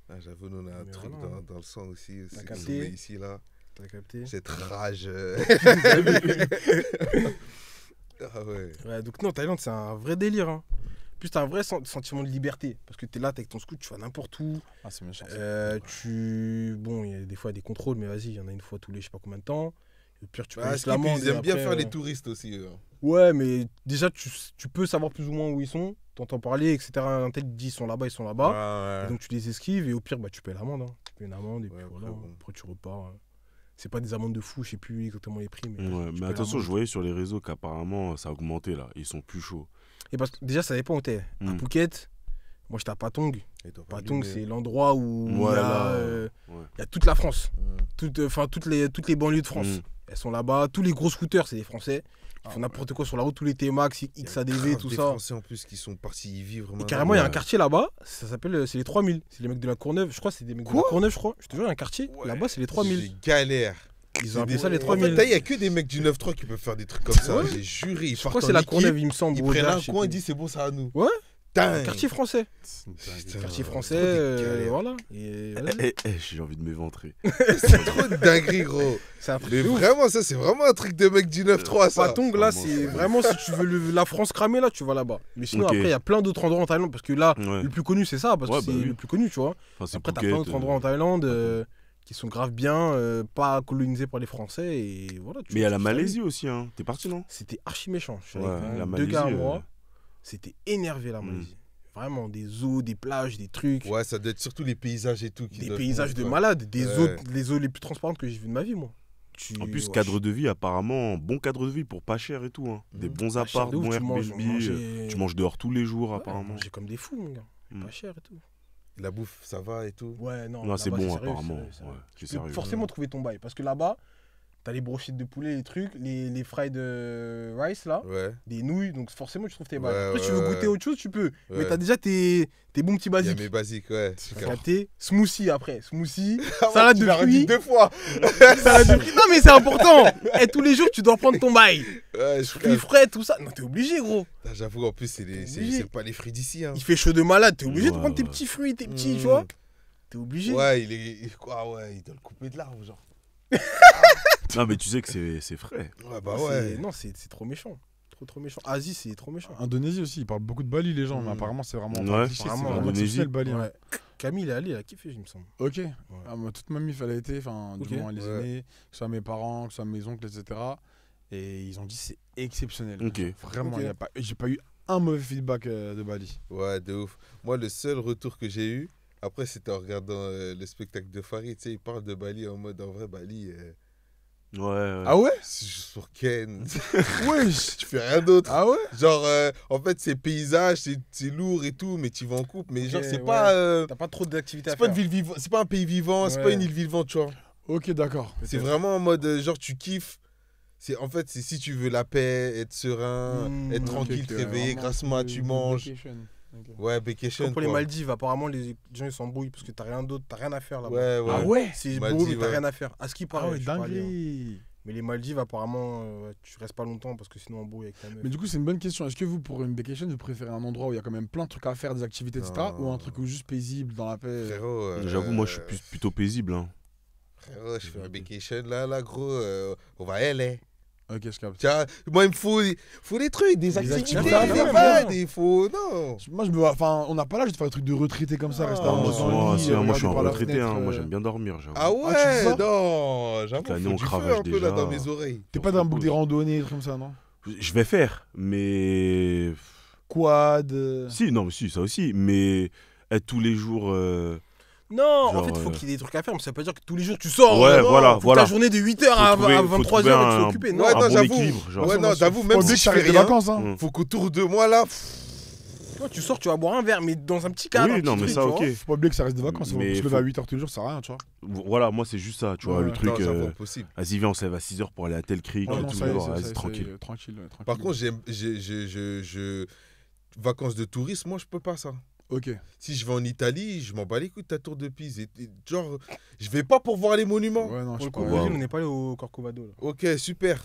Ah, j'avoue, nous, on a un Mais truc voilà. dans le sang aussi. T'as C'est capté. qu'on met ici, là. T'as capté? Cette rage. Ah ouais. Ouais, donc non, Thaïlande, c'est un vrai délire. Hein. En plus, t'as un vrai sentiment de liberté. Parce que t'es là, t'es avec ton scoot, tu vas n'importe où. Ah, c'est méchant. Bon, il y a des fois des contrôles, mais vas-y, il y en a une fois tous les je sais pas combien de temps. Et pire, tu peux Ah, juste l'amende. ils aiment et bien après, faire les touristes aussi. Eux. Ouais, mais déjà, tu peux savoir plus ou moins où ils sont. T'entends parler, etc. Un tel dit ils sont là-bas, ils sont là-bas. Et donc tu les esquives et au pire, bah, tu payes l'amende. Hein. Tu payes une amende et puis Ouais, voilà. après, bon. Après, tu repars. Hein. C'est pas des amendes de fou, je sais plus exactement les prix. Mais, Ouais, tu mais payes attention, l'amende. je voyais sur les réseaux qu'apparemment ça a augmenté là. Ils sont plus chauds. Et parce que déjà, ça dépend où t'es. À Mm. Phuket, moi j'étais à Patong. Ils doivent pas Patong, allumer. c'est l'endroit où il y Voilà. a, Ouais. il y a toute la France. Mm. Toutes les banlieues de France. Mm. Elles sont là-bas. Tous les gros scooters, c'est des Français. Ils Ah, font n'importe quoi sur la route. Tous les T-Max, Il y a XADV, grave tout des ça. Français en plus qui sont partis y vivre. Et maintenant. carrément, il y a un Ouais. quartier là-bas. Ça s'appelle, c'est les 3000. C'est les mecs de la Courneuve. Je crois que c'est des mecs de la Courneuve, je crois. Je te jure, il y a un quartier. Ouais. Là-bas, c'est les 3000. J'ai galère. Ils ont appelé ça les En fait, 3000. il n'y a que des mecs du 9-3 qui peuvent faire des trucs comme ça. Ouais. J'ai juré. Ils Je partent crois que en c'est la équipe, Courneuve, il me semble. Ils Brodage, prennent un je sais coin et plus. disent c'est bon, ça à nous. Ouais. Dingue. Quartier français. Putain, Quartier trop français, des galères. voilà. Et vas-y. J'ai envie de m'éventrer. C'est trop de dinguerie, gros. C'est un truc Mais de ouf. vraiment, ça, c'est vraiment un truc de mec du 9-3, ça. Patong, là, Vraiment, c'est c'est- vraiment si tu veux la France cramer, là, tu vas là-bas. Mais sinon, Ok. après, il y a plein d'autres endroits en Thaïlande. Parce que là, Ouais. le plus connu, c'est ça. Parce Ouais, que bah c'est oui. le plus connu, tu vois. Enfin, c'est Après, t'as Phuket, plein d'autres endroits en Thaïlande qui sont grave bien, pas colonisés par les Français. Et voilà. Mais il y a la tu Malaisie aussi, hein. T'es parti, non? C'était archi méchant. Je suis Ouais, avec la deux Malaisie, gars à moi. euh, C'était énervé, la Mm. Malaisie. Vraiment, des eaux, des plages, des trucs. Ouais, ça doit être surtout les paysages et tout. Qui Des doivent paysages de quoi. malades. Ouais. Les eaux les plus transparentes que j'ai vues de ma vie, moi. En plus, ouais, cadre de vie, apparemment, bon cadre de vie pour pas cher et tout. Hein. Des bons pas cher apparts, de ouf, bons tu Airbnb. manges- Tu manges dehors tous les jours, Ouais, apparemment. manger comme des fous, mon gars. Mm. Pas cher et tout. La bouffe, ça va et tout. Ouais, non. Non, c'est là-bas, bon, sérieux, apparemment. c'est sérieux. Ouais, c'est Tu peux sérieux. forcément trouver ton bail. Parce que là-bas, t'as les brochettes de poulet, les trucs, les fried rice là, Ouais. des nouilles, donc forcément tu trouves tes bails. Ouais, Après, si tu ouais, veux goûter ouais. autre chose, tu peux. Mais Ouais. t'as déjà tes bons petits Il y a basiques. mes basiques, ouais. T'as capté. Smoothie après. Smoothie, Ah ouais, salade tu de l'as redit fruits. 2 fois. Salade de fruits. Non, mais c'est important. Et tous les jours, tu dois prendre ton bail. Ouais, Fruits frais, tout ça. Non, t'es obligé, gros. J'avoue, en plus, obligé. c'est pas les fruits d'ici. Hein. Il fait chaud de malade. T'es obligé de Ouais, prendre tes ouais. petits fruits, tes petits, Mm. tu vois. T'es obligé. Ouais, ah ouais, il doit le couper de l'arbre, genre. Non, mais tu sais que c'est frais. Ouais, bah Non, ouais. Non, c'est trop méchant. Trop méchant. Asie, c'est trop méchant. Indonésie aussi, ils parlent beaucoup de Bali, les gens, mais Mm. apparemment, c'est vraiment. Ouais, un cliché, c'est apparemment, vraiment Indonésie. exceptionnel, Bali. hein. Ouais. Camille, il est allé, il a kiffé, il me semble. Ok. Ah, moi, toute ma mif, elle a été, enfin, Ok. du moins, les Ouais. aînés, que ce soit mes parents, que ce soit mes oncles, etc. Et ils ont dit c'est exceptionnel. Ok. Vraiment, Ok. j'ai pas eu un mauvais feedback de Bali. Ouais, de ouf. Moi, le seul retour que j'ai eu, après, c'était en regardant le spectacle de Farid. Tu sais, il parle de Bali en mode, en vrai, Bali, Ouais, ouais. Ah ouais c'est juste pour Ken. Ouais. Tu fais rien d'autre. Ah ouais Genre, en fait, c'est paysage, c'est lourd et tout, mais tu vas en couple. Mais Ok, genre, c'est ouais. pas. T'as pas trop d'activités à C'est pas faire. une ville vivante, c'est pas un pays vivant, c'est Ouais. pas une île vivante, tu vois. Ok, d'accord. C'est vraiment en mode, genre, tu kiffes. En fait, c'est si tu veux la paix, être serein, Mmh, être ok, tranquille, Ok, te réveiller, vraiment, grassement, tu manges. vacation. Ok. Ouais, vacation. Comme pour les quoi. Maldives, apparemment, les gens ils s'embrouillent parce que t'as rien d'autre, t'as rien à faire là-bas. Ouais, ouais. Ah ouais C'est beau, Maldives, mais t'as ouais. rien à faire. À ce qui paraît. Ah ouais, je suis pas allé, hein. dinguerie. Mais les Maldives, apparemment, tu restes pas longtemps parce que sinon, embrouille avec ta meuf. Mais du coup, c'est une bonne question. Est-ce que vous, pour une vacation, vous préférez un endroit où il y a quand même plein de trucs à faire, des activités, etc. Non. Ou un truc où juste paisible, dans la paix Frérot, J'avoue, moi, je suis plutôt paisible. Hein. Frérot, je fais un vacation là, gros. On va à LA. Ok, je capte. Tiens, moi, il me faut des trucs, des activités, activités, des ouais, bails, ouais. des faux. Non. Moi, on n'a pas l'âge de faire des trucs de retraité comme ça, Ah, rester moi, allongé dans le lit, moi, je suis un regarder par la retraité. fenêtre, Hein. Moi, j'aime bien dormir. J'avoue. Ah tu ouais, fais ça non. J'avoue, l'année, faut on du feu cravache un peu là déjà. dans mes oreilles. T'es pas dans un boucle des randonnées, des trucs comme ça, non Je vais faire, mais. Quad. Si, non, mais si, ça aussi. Mais être tous les jours. Non, en Genre, fait, il faut qu'il y ait des trucs à faire, mais ça veut pas dire que tous les jours tu sors. Ouais, non, voilà, faut que voilà. Ta journée de 8h à Faut trouver- 23h, faut tu trouver sois occupé. Non, Ouais, un non, bon j'avoue. équilibre. Genre. Ouais, non, j'avoue, Faut même oublier si que je fais ça reste des rien, vacances, hein. Mm. faut qu'autour de moi là. toi, tu sors, tu vas boire un verre, mais dans un petit cadre. Oui, un non, petit mais truc, ça, tu ok. vois. Faut pas oublier que ça reste des vacances. Faut Mais se lever faut- à 8h tous les jours, ça sert à rien, tu vois. Voilà, moi, c'est juste ça. Tu vois, Ouais. le truc. Non, c'est impossible. Vas-y, viens, on se lève à 6h pour aller à tel cric. Ouais, et non, tout ça le y est, jour. Vas-y, c'est tranquille. tranquille. Par contre, vacances de tourisme, moi je peux pas ça. Ok. Si je vais en Italie, je m'en bats les couilles de ta tour de Pise. Genre, je vais pas pour voir les monuments. Ouais, non, Pour je le coup, sais pas. Ouais. on n'est pas allé au Corcovado. Là. Ok, super.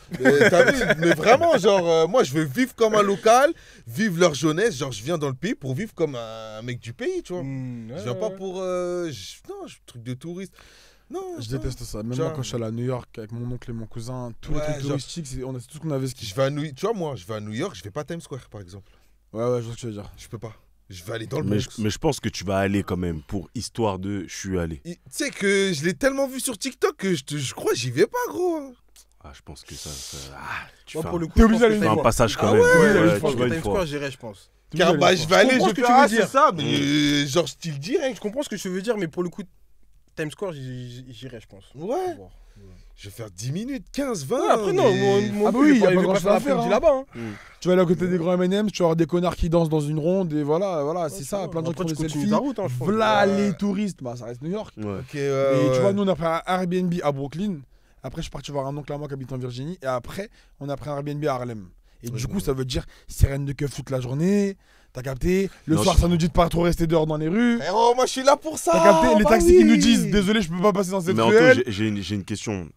T'as vu, mais vraiment, genre, moi je veux vivre comme un local, vivre leur jeunesse. Genre, je viens dans le pays pour vivre comme un mec du pays, tu vois. Je viens pas pour. Non, truc de touriste. Non. Je non. déteste ça. Même Genre- moi, quand je suis allé à New York avec mon oncle et mon cousin, tous les Ouais, trucs genre- touristiques, on a tout ce qu'on avait Je ski. vais à tu vois, moi, je vais à New York, je vais pas à Times Square, par exemple. Ouais, je vois ce que tu veux dire. Je peux pas. Je vais aller dans le Mais Bronx. mais je pense que tu vas aller quand même pour histoire de je suis allé. Tu sais que je l'ai tellement vu sur TikTok que je crois que j'y vais pas, gros. hein. Ah, je pense que ça. Tu Moi, fais pour un- le coup, T'es je obligé pense que d'aller fais un Times- passage quand Ah même. ouais, je tu pense vas que une Times fois. Square, j'irai, je pense. Car bah, je vais aller, comprends je ce que vais tu faire, veux c'est dire. ça, mais genre style direct. Je comprends ce que tu veux dire, mais pour le coup, Times Square, j'irai, je pense. Ouais. Voir. Je vais faire 10 minutes, 15, 20. Ouais, après, non, mon Ah bah oui, y a pas je vais grand-chose faire à faire, l'après-midi hein. là-bas. hein. Tu vas aller à côté des grands M&M's, tu vas avoir des connards qui dansent dans une ronde, et voilà, c'est ça. Plein de gens qui Après, font tu des continues selfies. ta route, hein, je pense. Voilà Ouais. les touristes, bah ça reste New York. Ouais. Ok, Et tu vois, nous on a pris un Airbnb à Brooklyn. Après, je suis parti voir un oncle à moi qui habite en Virginie. Et après, on a pris un Airbnb à Harlem. Et du coup, ça veut dire sirène de keuf toute la journée. T'as capté? Le Non, soir, ça nous dit de pas trop rester dehors dans les rues. Frérot, moi je suis là pour ça. T'as capté? Les bah taxis oui. qui nous disent désolé, je peux pas passer dans cette Mais Anto, ruelle. j'ai une question.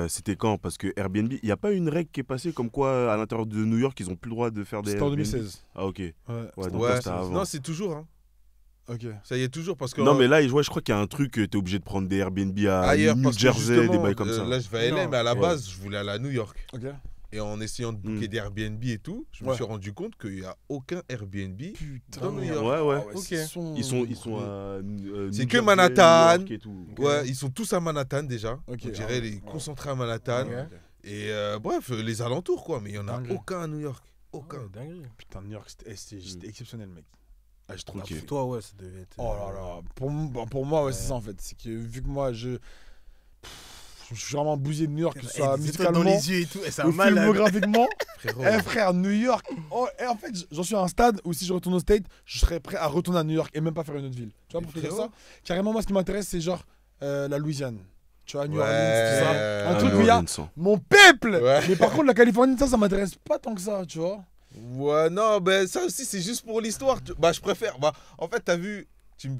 C'était quand? Parce que Airbnb, il n'y a pas une règle qui est passée comme quoi à l'intérieur de New York, ils ont plus le droit de faire des. C'était en Airbnb? 2016. Ah, ok. Ouais. Ouais, donc Ouais, là, c'était avant. non, c'est toujours. Hein. Ok. Ça y est, toujours parce que. Non, mais là, je crois qu'il y a un truc, t'es obligé de prendre des Airbnb à ailleurs, New parce que Jersey, des justement, bails comme ça. là je vais à LA, Non. mais à la Ouais. base, je voulais aller à New York. Ok. Et en essayant de booker des Airbnb et tout, je me Ouais. suis rendu compte qu'il n'y a aucun Airbnb. Putain. Dans New York. Ouais, ouais. Ah Ok. ils sont- Ils sont à. C'est New que Jersey, Manhattan. New York et tout. Ouais, ils sont tous à Manhattan déjà. Ok, On dirait ah ouais. les concentrés à Manhattan. Ok. Et bref, les alentours quoi, mais il n'y en a Dinguerie. aucun à New York. Aucun. Ouais, dinguerie. Putain, New York, c'était juste exceptionnel, mec. Ah, j'ai trop Ok. kiffé. Pour toi, ouais, ça devait être. Oh là là, pour moi, ouais, c'est ça en fait. C'est que vu que moi, je Je suis vraiment bousillé de New York, que ce soit Des étoiles dans musicalement les yeux et tout. C'est un ou malade. filmographiquement. Frérot. Frère, New York. Oh, et en fait, j'en suis à un stade où si je retourne au State, je serais prêt à retourner à New York et même pas faire une autre ville. Tu vois, Mais pour te dire frérot. ça, carrément, moi, ce qui m'intéresse, c'est genre la Louisiane. Tu vois, New Orleans, Ouais. tout ça. Un Ah, truc New où il y a Orleans, hein. mon peuple. Ouais. Mais par contre, la Californie, ça m'intéresse pas tant que ça, tu vois. Ouais, non, ben ça aussi, c'est juste pour l'histoire. Bah, je préfère. Bah, en fait, t'as vu,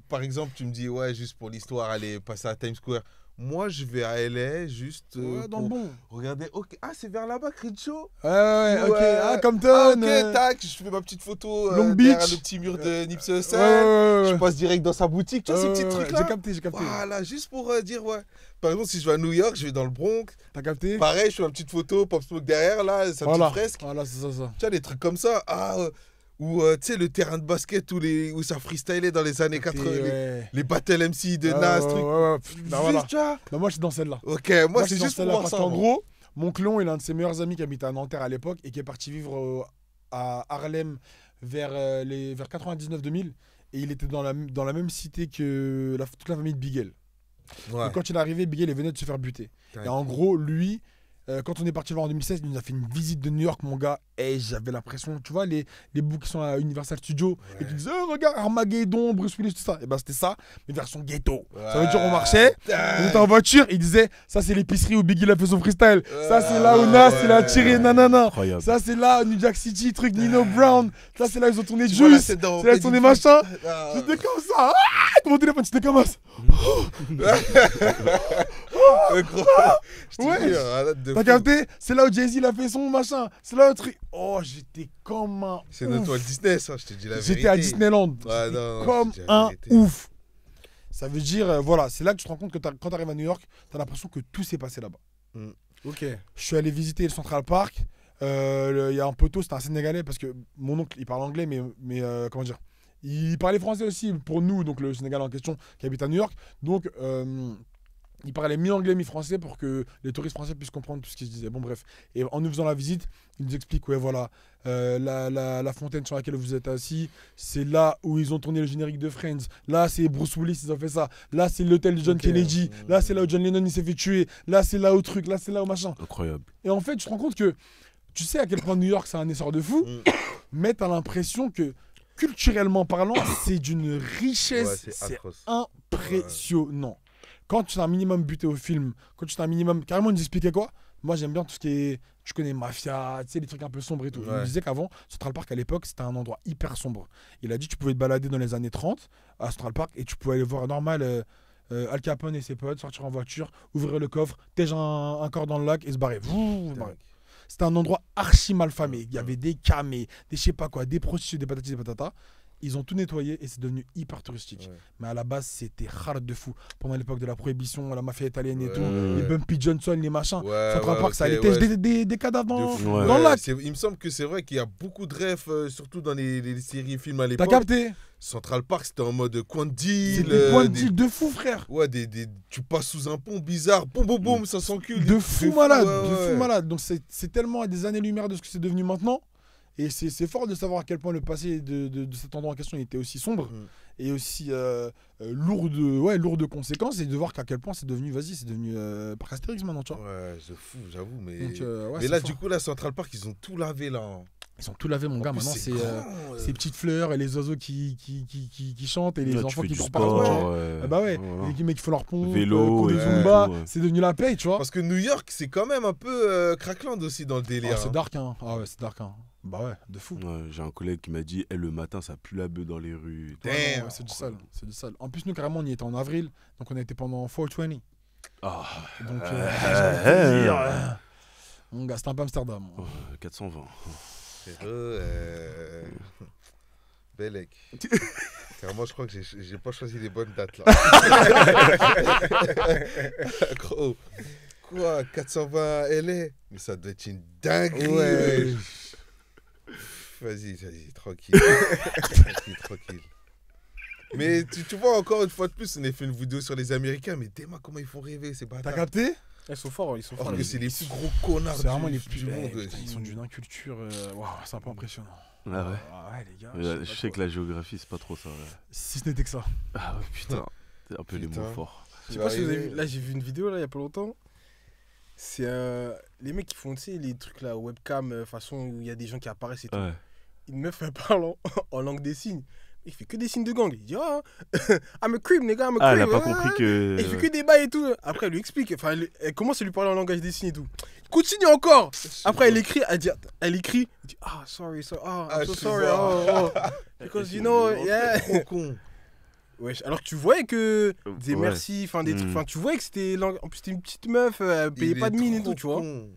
par exemple, tu me dis, ouais, juste pour l'histoire, aller passer à Times Square. Moi, je vais à LA juste Ouais, dans pour le bon. regarder. Ok, ah, c'est vers là-bas, Crenshaw. Ouais, ok. Ouais. Ah, Compton. Ah, ok, tac, je fais ma petite photo Long derrière Beach. le petit mur de Nipsey Hussle. Ouais. Je passe direct dans sa boutique. Tu vois, ces petits trucs-là. J'ai capté. Voilà, juste pour dire, ouais. Par exemple, si je vais à New York, je vais dans le Bronx. T'as capté? Pareil, je fais ma petite photo, Pop Smoke derrière, là, sa Voilà. petite fresque. Voilà, c'est ça. Tu vois, des trucs comme ça. Ah, ou tu sais, le terrain de basket où ça freestylait dans les années 80. Ouais. Les battle MC de Nas, trucs. Ouais. Juste, Bah voilà. tu vois. Bah moi, je suis dans celle-là. Ok, moi, c'est dans juste pour celle-là voir parce ça. qu'en moi. gros, mon clone, il est un de ses meilleurs amis qui habitait à Nanterre à l'époque et qui est parti vivre à Harlem vers 99-2000. Et il était dans la même cité que toute la famille de Bigel. Ouais. Donc quand il est arrivé, Bigel il venait de se faire buter. Ouais. Et en gros, lui, quand on est parti le voir en 2016, il nous a fait une visite de New York, mon gars. Et j'avais l'impression, tu vois, les bouts qui sont à Universal Studios, et qui disaient, regarde, Armageddon, Bruce Willis, tout ça. Et ben c'était ça, mais version ghetto. Ça veut dire, on marchait, on était en voiture, il disait, ça c'est l'épicerie où Biggie a fait son freestyle. Ça c'est là où Nas il a tiré, nanana. Incroyable. Ça c'est là, New Jack City, truc Nino Brown. Ça c'est là, ils ont tourné Tu vois la Juice. scène dans C'est là, ils ont tourné Eddie machin. Ah. J'étais comme ça. Ah, mon téléphone, j'étais comme ça. Gros. Je te Ouais. jure, arrête de T'as fou. capté? C'est là où Jay-Z il a fait son machin. C'est là où le truc. Oh, j'étais comme un. C'est ouf. notre Walt Disney, ça, je te dis la vérité. J'étais à Disneyland. Ouais, J'étais non, comme je te dis la un vérité. ouf. Ça veut dire, voilà, c'est là que tu te rends compte que quand t'arrives à New York, t'as l'impression que tout s'est passé là-bas. Ok. Je suis allé visiter le Central Park. Il y a un poteau, c'était un Sénégalais, parce que mon oncle, il parle anglais, mais comment dire, il parlait français aussi pour nous, donc le Sénégalais en question, qui habite à New York. Donc, il parlait mi-anglais, mi-français pour que les touristes français puissent comprendre tout ce qu'il se disait. Bon, bref. Et en nous faisant la visite, il nous explique, ouais, voilà, la fontaine sur laquelle vous êtes assis, c'est là où ils ont tourné le générique de Friends. Là, c'est Bruce Willis, ils ont fait ça. Là, c'est l'hôtel de John Ok. Kennedy. Là, c'est là où John Lennon, il s'est fait tuer. Là, c'est là où truc. Là, c'est là où machin. Incroyable. Et en fait, tu te rends compte que tu sais à quel point New York, c'est un essor de fou, mais tu as l'impression que, culturellement parlant, c'est d'une Ouais, richesse. c'est C'est atroce. impressionnant. Quand tu as un minimum buté au film, quand tu as un minimum. Carrément, ils nous expliquaient quoi? Moi, j'aime bien tout ce qui est. Tu connais Mafia, tu sais, les trucs un peu sombres et tout. Il Ouais. nous disait qu'avant, Central Park à l'époque, c'était un endroit hyper sombre. Il a dit que tu pouvais te balader dans les années 30 à Central Park et tu pouvais aller voir normal Al Capone et ses potes sortir en voiture, ouvrir le coffre, tège un corps dans le lac et se barrer. Se barrer. C'était un endroit archi mal famé. Il y avait des camés, des je sais pas quoi, des prostituées, des patatis, des patatas. Ils ont tout nettoyé et c'est devenu hyper touristique. Ouais. Mais à la base, c'était hard de fou. Pendant l'époque de la prohibition, la mafia italienne et Ouais, tout, ouais. les Bumpy Johnson, les machins. Ouais, Central ouais, Park, ça ok, allait tèche ouais. des cadavres De dans, fou. Ouais. dans le lac. Il me semble que c'est vrai qu'il y a beaucoup de refs, surtout dans les séries et films à T'as l'époque. capté? Central Park, c'était en mode coin de deal. C'est des points de deal de fou, frère. Ouais, tu passes sous un pont bizarre, boum boum boum, ça s'encule. De fou malade, ouais, de ouais. fou malade. Donc c'est tellement à des années-lumière de ce que c'est devenu maintenant. Et c'est fort de savoir à quel point le passé de cet endroit en question était aussi sombre et aussi lourd de conséquences, et de voir qu'à quel point c'est devenu, c'est devenu Parc Astérix maintenant, tu vois. Ouais, c'est fou, j'avoue. Mais, Donc, ouais, mais c'est là, fort. du coup, là, Central Park, ils ont tout lavé là. Ils ont tout lavé, mon gars. En plus, Maintenant, c'est grand, ces petites fleurs et les oiseaux qui chantent et les Là, tu enfants fais qui du courent partout. sport, tu vois. Ah bah ouais, voilà. les mecs qui font leur pont, Vélo, courent des ouais, Zumba, tout, ouais. c'est devenu la paye, tu vois. Parce que New York, c'est quand même un peu crackland aussi dans le délire. Ah, c'est hein. dark, hein. Ah ouais, c'est dark, hein. Bah ouais, de fou. Ouais, j'ai un collègue qui m'a dit le matin, ça pue la bœuf dans les rues. Ouais, non, Damn. ouais, c'est du sale, c'est du sale. En plus, nous, carrément, on y était en avril, donc on a été pendant 420. Ah, Donc, euh, j'ai envie de te dire, mon gars, c'était un peu Amsterdam. 420. Bellec. Car moi, je crois que j'ai pas choisi les bonnes dates là. Gros. Quoi, 420 LA? Mais ça doit être une dinguerie. Ouais. Vas-y, tranquille. tranquille. Mais tu vois, encore une fois de plus, on a fait une vidéo sur les Américains, mais Théma, comment ils font rêver ces T'as bâtards. capté? Ils sont forts, ils sont forts. Alors que c'est les plus gros connards C'est vraiment du, les plus du monde. putain, ils sont d'une inculture. Waouh, c'est un peu impressionnant. Ah ouais. Ah ouais, les gars. Je sais que la géographie, c'est pas trop ça. Ouais. Si ce n'était que ça. Ah ouais, putain. C'est un peu les Putain. mots forts. Je sais pas si vous avez vu, là j'ai vu une vidéo là il y a pas longtemps. C'est les mecs qui font, tu sais, les trucs là, webcam, façon où il y a des gens qui apparaissent et tout. Ouais. Une meuf, elle parle en langue des signes. Il fait que des signes de gang. Il dit, ah, I'm a creep, nigga, I'm a Ah, elle creep. a pas compris que. Et il fait que des bails et tout. Après, elle lui explique. Enfin, elle commence à lui parler en langage des signes et tout. Continue encore. Après, elle écrit. Elle écrit. Elle dit, ah, sorry, I'm so sorry. Oh. Because, you know, yeah. Trop con. Wesh, alors que tu voyais que des Ouais. merci, enfin des trucs, enfin tu voyais que c'était en plus c'était une petite meuf, elle payait Il pas est de mine et trop tout, tu vois. con.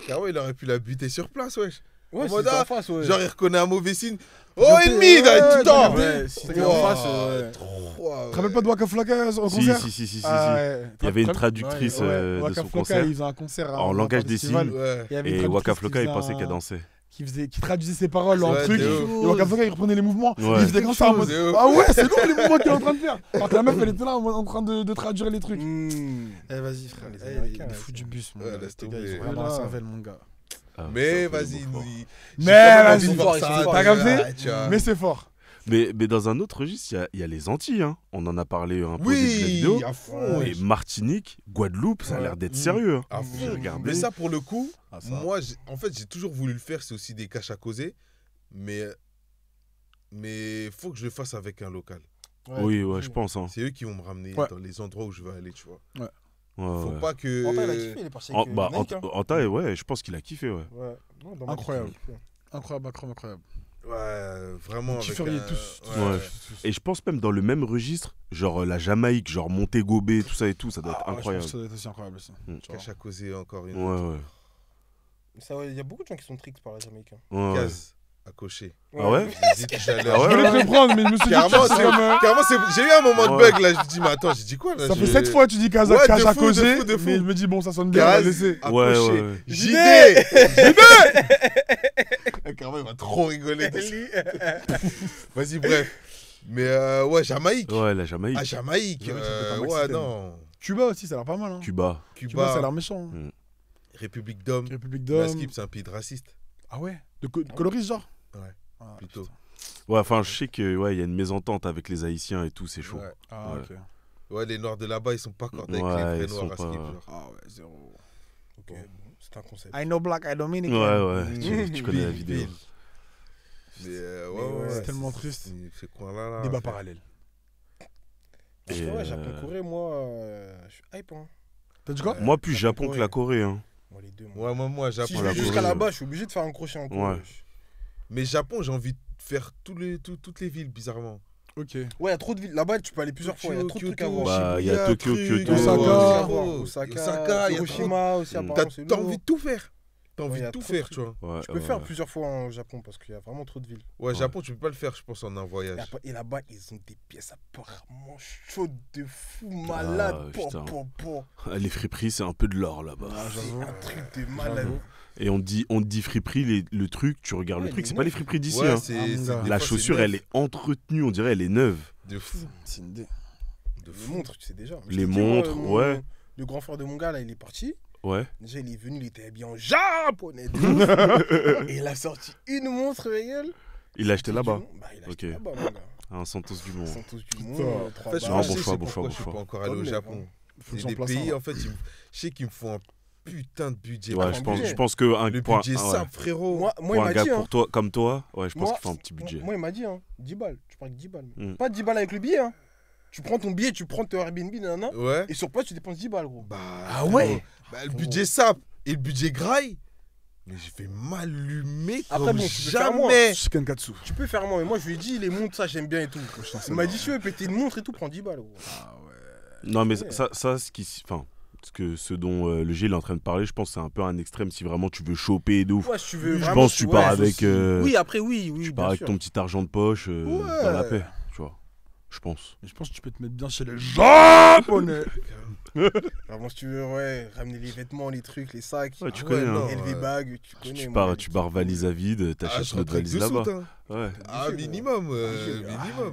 Carrément, il aurait pu la buter sur place, wesh. Ouais, En si mode, c'était ah, en face, ouais. Genre, il reconnaît un mauvais signe. Oh, Regardez, ennemi, ouais, putain. ouais, si c'était en face, ouais. Tu te rappelles pas de Waka Flocka au Si, concert? si. Ah, ouais. Il y avait une Ouais, traductrice de Waka son Flocka, concert. ils faisaient un concert En langage des festival. signes. Ouais. Il y avait une Et traductrice Waka qui Flocka, il faisait pensait un- qu'elle dansait. qui traduisait ses paroles en Ouais, truc. de Et ouf. Waka Flocka, il reprenait les mouvements. Ouais. Il faisait comme ça en mode. De ouf. Ah ouais, c'est lourd les mouvements qu'il est en train de faire. Alors que la meuf, elle était là en train de traduire les trucs. Eh, vas-y, frère. Les Eh, Américains, il ouais, fout c'est- du bus, mon Ouais, gars. laisse Ces gars, ils tomber. ont vraiment la Voilà. cervelle, mon gars. Ah, Mais c'est un peu vas-y, le mot fort. Mais vas-y, t'as capté Mais c'est fort. Mais dans un autre registre, il y a les Antilles. Hein. On en a parlé un peu au début de la Oui, vidéo. à fond. Et Martinique, Guadeloupe, ça a l'air d'être Mm. sérieux. Hein. À J'ai fond. regardé. Mais ça, pour le coup, Ah, ça. moi, en fait, j'ai toujours voulu le faire. C'est aussi des caches à causer. Mais faut que je le fasse avec un local. Oui, ouais, je pense. Hein. C'est eux qui vont me ramener Ouais. dans les endroits où je veux aller, tu vois. Ouais, Faut ouais. pas que. Anta, il a kiffé, il est parti avec Bah, Nike, hein. Anta, ouais, je pense qu'il a kiffé, ouais. Ouais. Non, dans ma Incroyable. vie, il a kiffé. Incroyable. Ouais, vraiment. Vous avec kifferiez un- tous. Ouais. Et je pense même dans le même registre, genre la Jamaïque, genre Montego Bay, tout ça et tout, ça doit être Ah, ouais, je pense incroyable. que ça doit être aussi incroyable ça. Mm. Tu vois. Cache à causer encore une. Ouais, ouais. Mais ça, ouais, il y a beaucoup de gens qui sont tricks par la Jamaïque. Hein. Ouais, ouais. Case à cocher. Ah ouais J'ai dit tout à l'heure. Ah Je ouais, voulais te le prendre, mais je me suis dit Carrément, que c'est comme. j'ai eu un moment de Ouais. bug là. Je me dis, mais attends, j'ai dit quoi là Ça fait Je- 7 fois que tu dis Ouais, de cache à fou, causer, de fou. mais je me dis bon ça sonne bien, on va Case laisser. à Ouais, cocher. ouais, ouais. JD Carrément, il va trop rigoler. Vas-y, bref. Mais ouais, Jamaïque. Ouais, la Jamaïque, Ah, Jamaïque. Jamaïque, ça peut être un maxi Ouais, thème. non. Cuba aussi, ça a l'air pas mal. Hein. Cuba. Cuba, ça a Cuba, l'air méchant. hein. République d'hommes. République La d'Homme. skip, c'est un pays de raciste. Ah ouais De coloris genre Ouais, Ah, plutôt. putain. Ouais, enfin, je sais que ouais, il y a une mésentente avec les Haïtiens et tout, c'est chaud. Ouais. Ah Ouais. ok. Ouais, les noirs de là-bas, ils sont pas contents avec Ouais, les vrais ils noirs sont à pas- skip. Genre. Ah ouais, zéro. Ok, bon, c'est un concept. I know black, I Dominican. Ouais, ouais, tu connais la Ville, vidéo. ville. Mais ouais, ouais, ouais. c'est tellement triste. Ce coin-là, là. Débat fait- parallèle. Parce que Et, ouais, Japon-Corée, moi, je suis hype. Hein. T'as dit quoi Moi, plus Japon Japon, que la Corée. Hein. Moi, les deux. Moi. Ouais, Japon. Si je la vais jusqu'à Corée, là-bas, je suis obligé de faire un crochet en Corée. Ouais. Mais Japon, j'ai envie de faire toutes les villes, bizarrement. Ok. Ouais, il y a trop de villes. Là-bas, tu peux aller plusieurs fois. Il y a trop de trucs à Kyoto, voir. Bah, il y a Shibuya, Tokyo, truc, Kyoto, Osaka. Osaka, il y a Hiroshima aussi, Mm. apparemment, c'est T'as lourd. envie de tout faire. T'as Ouais, envie y de a tout trop de faire, tu vois. Ouais, Tu peux faire plusieurs fois au Japon parce qu'il y a vraiment trop de villes. Ouais, Japon, tu peux pas le faire, je pense, en un voyage. Et là-bas, ils ont des pièces apparemment chaudes de fou, malades. Ah, putain. Bon. Les friperies, c'est un peu de l'or là-bas. C'est un truc de malade. Et on te dit friperie, le truc, tu regardes Ouais, le truc, il c'est est pas les neuf. friperies d'ici. Ouais, Hein. c'est. Ah, mon gars. des La fois, chaussure, c'est elle est entretenue, on dirait elle est neuve. de fou. C'est une idée. De Les fou. montres, tu sais déjà. Les montres, ouais. Le grand frère de mon gars, là, il est parti. Ouais. Déjà, il est venu, il était habillé en japonais. de ouf. Et il a sorti une montre, ma gueule. Il l'a acheté là-bas. Bah, il a acheté Ok. là-bas, mon gars. Un Santos Dumont. Santos Dumont, Putain. 3 En fait, je Non, balles. bon sais choix, c'est bon pourquoi choix, je suis bon pas choix. encore allé au Comme les Japon. Faut que C'est j'en des place pays, un. en fait, je sais qu'il me faut un putain de budget. Ouais, un je pense, budget. je pense que un, Le pour un- budget, ah ouais. ça, frérot. Moi, Pour il un m'a gars dit, pour hein. toi, comme toi, ouais, je pense Moi, qu'il faut un petit budget. Moi, il m'a dit, hein. 10 balles. Tu parles de 10 balles. Mm. Pas 10 balles avec le billet, hein. Tu prends ton billet, tu prends ton Airbnb, nanana. Ouais. Et sur place, tu dépenses 10 balles, gros. Bah, Ah ouais bah, le budget sape et le budget graille. Mais je vais m'allumer Après, comme bon, tu peux faire moins. jamais. Shikankatsu. Tu peux faire moins. Mais moi, je lui ai dit, les montres, ça, j'aime bien et tout. Il m'a dit, si tu veux péter une montre et tout, prends 10 balles, gros. Non, mais Ouais. ça ce dont le G il est en train de parler, je pense que c'est un peu un extrême si vraiment tu veux choper de ouf. Ouais, si tu veux Je vraiment, pense que tu pars ouais, avec, Oui, après, oui, tu bien pars avec sûr. ton petit argent de poche dans la paix, tu vois. Je pense. Je pense que tu peux te mettre bien chez les japonais. Vraiment, si tu veux, ouais, ramener les vêtements, les trucs, les sacs. Ouais, tu Ah connais, ouais, hein. non. LV bag, tu connais. Tu moi, pars valise à vide, Ah, t'achètes je une autre rentre avec valise deux là-bas. soutes, hein. Ouais. Ah, minimum. Minimum.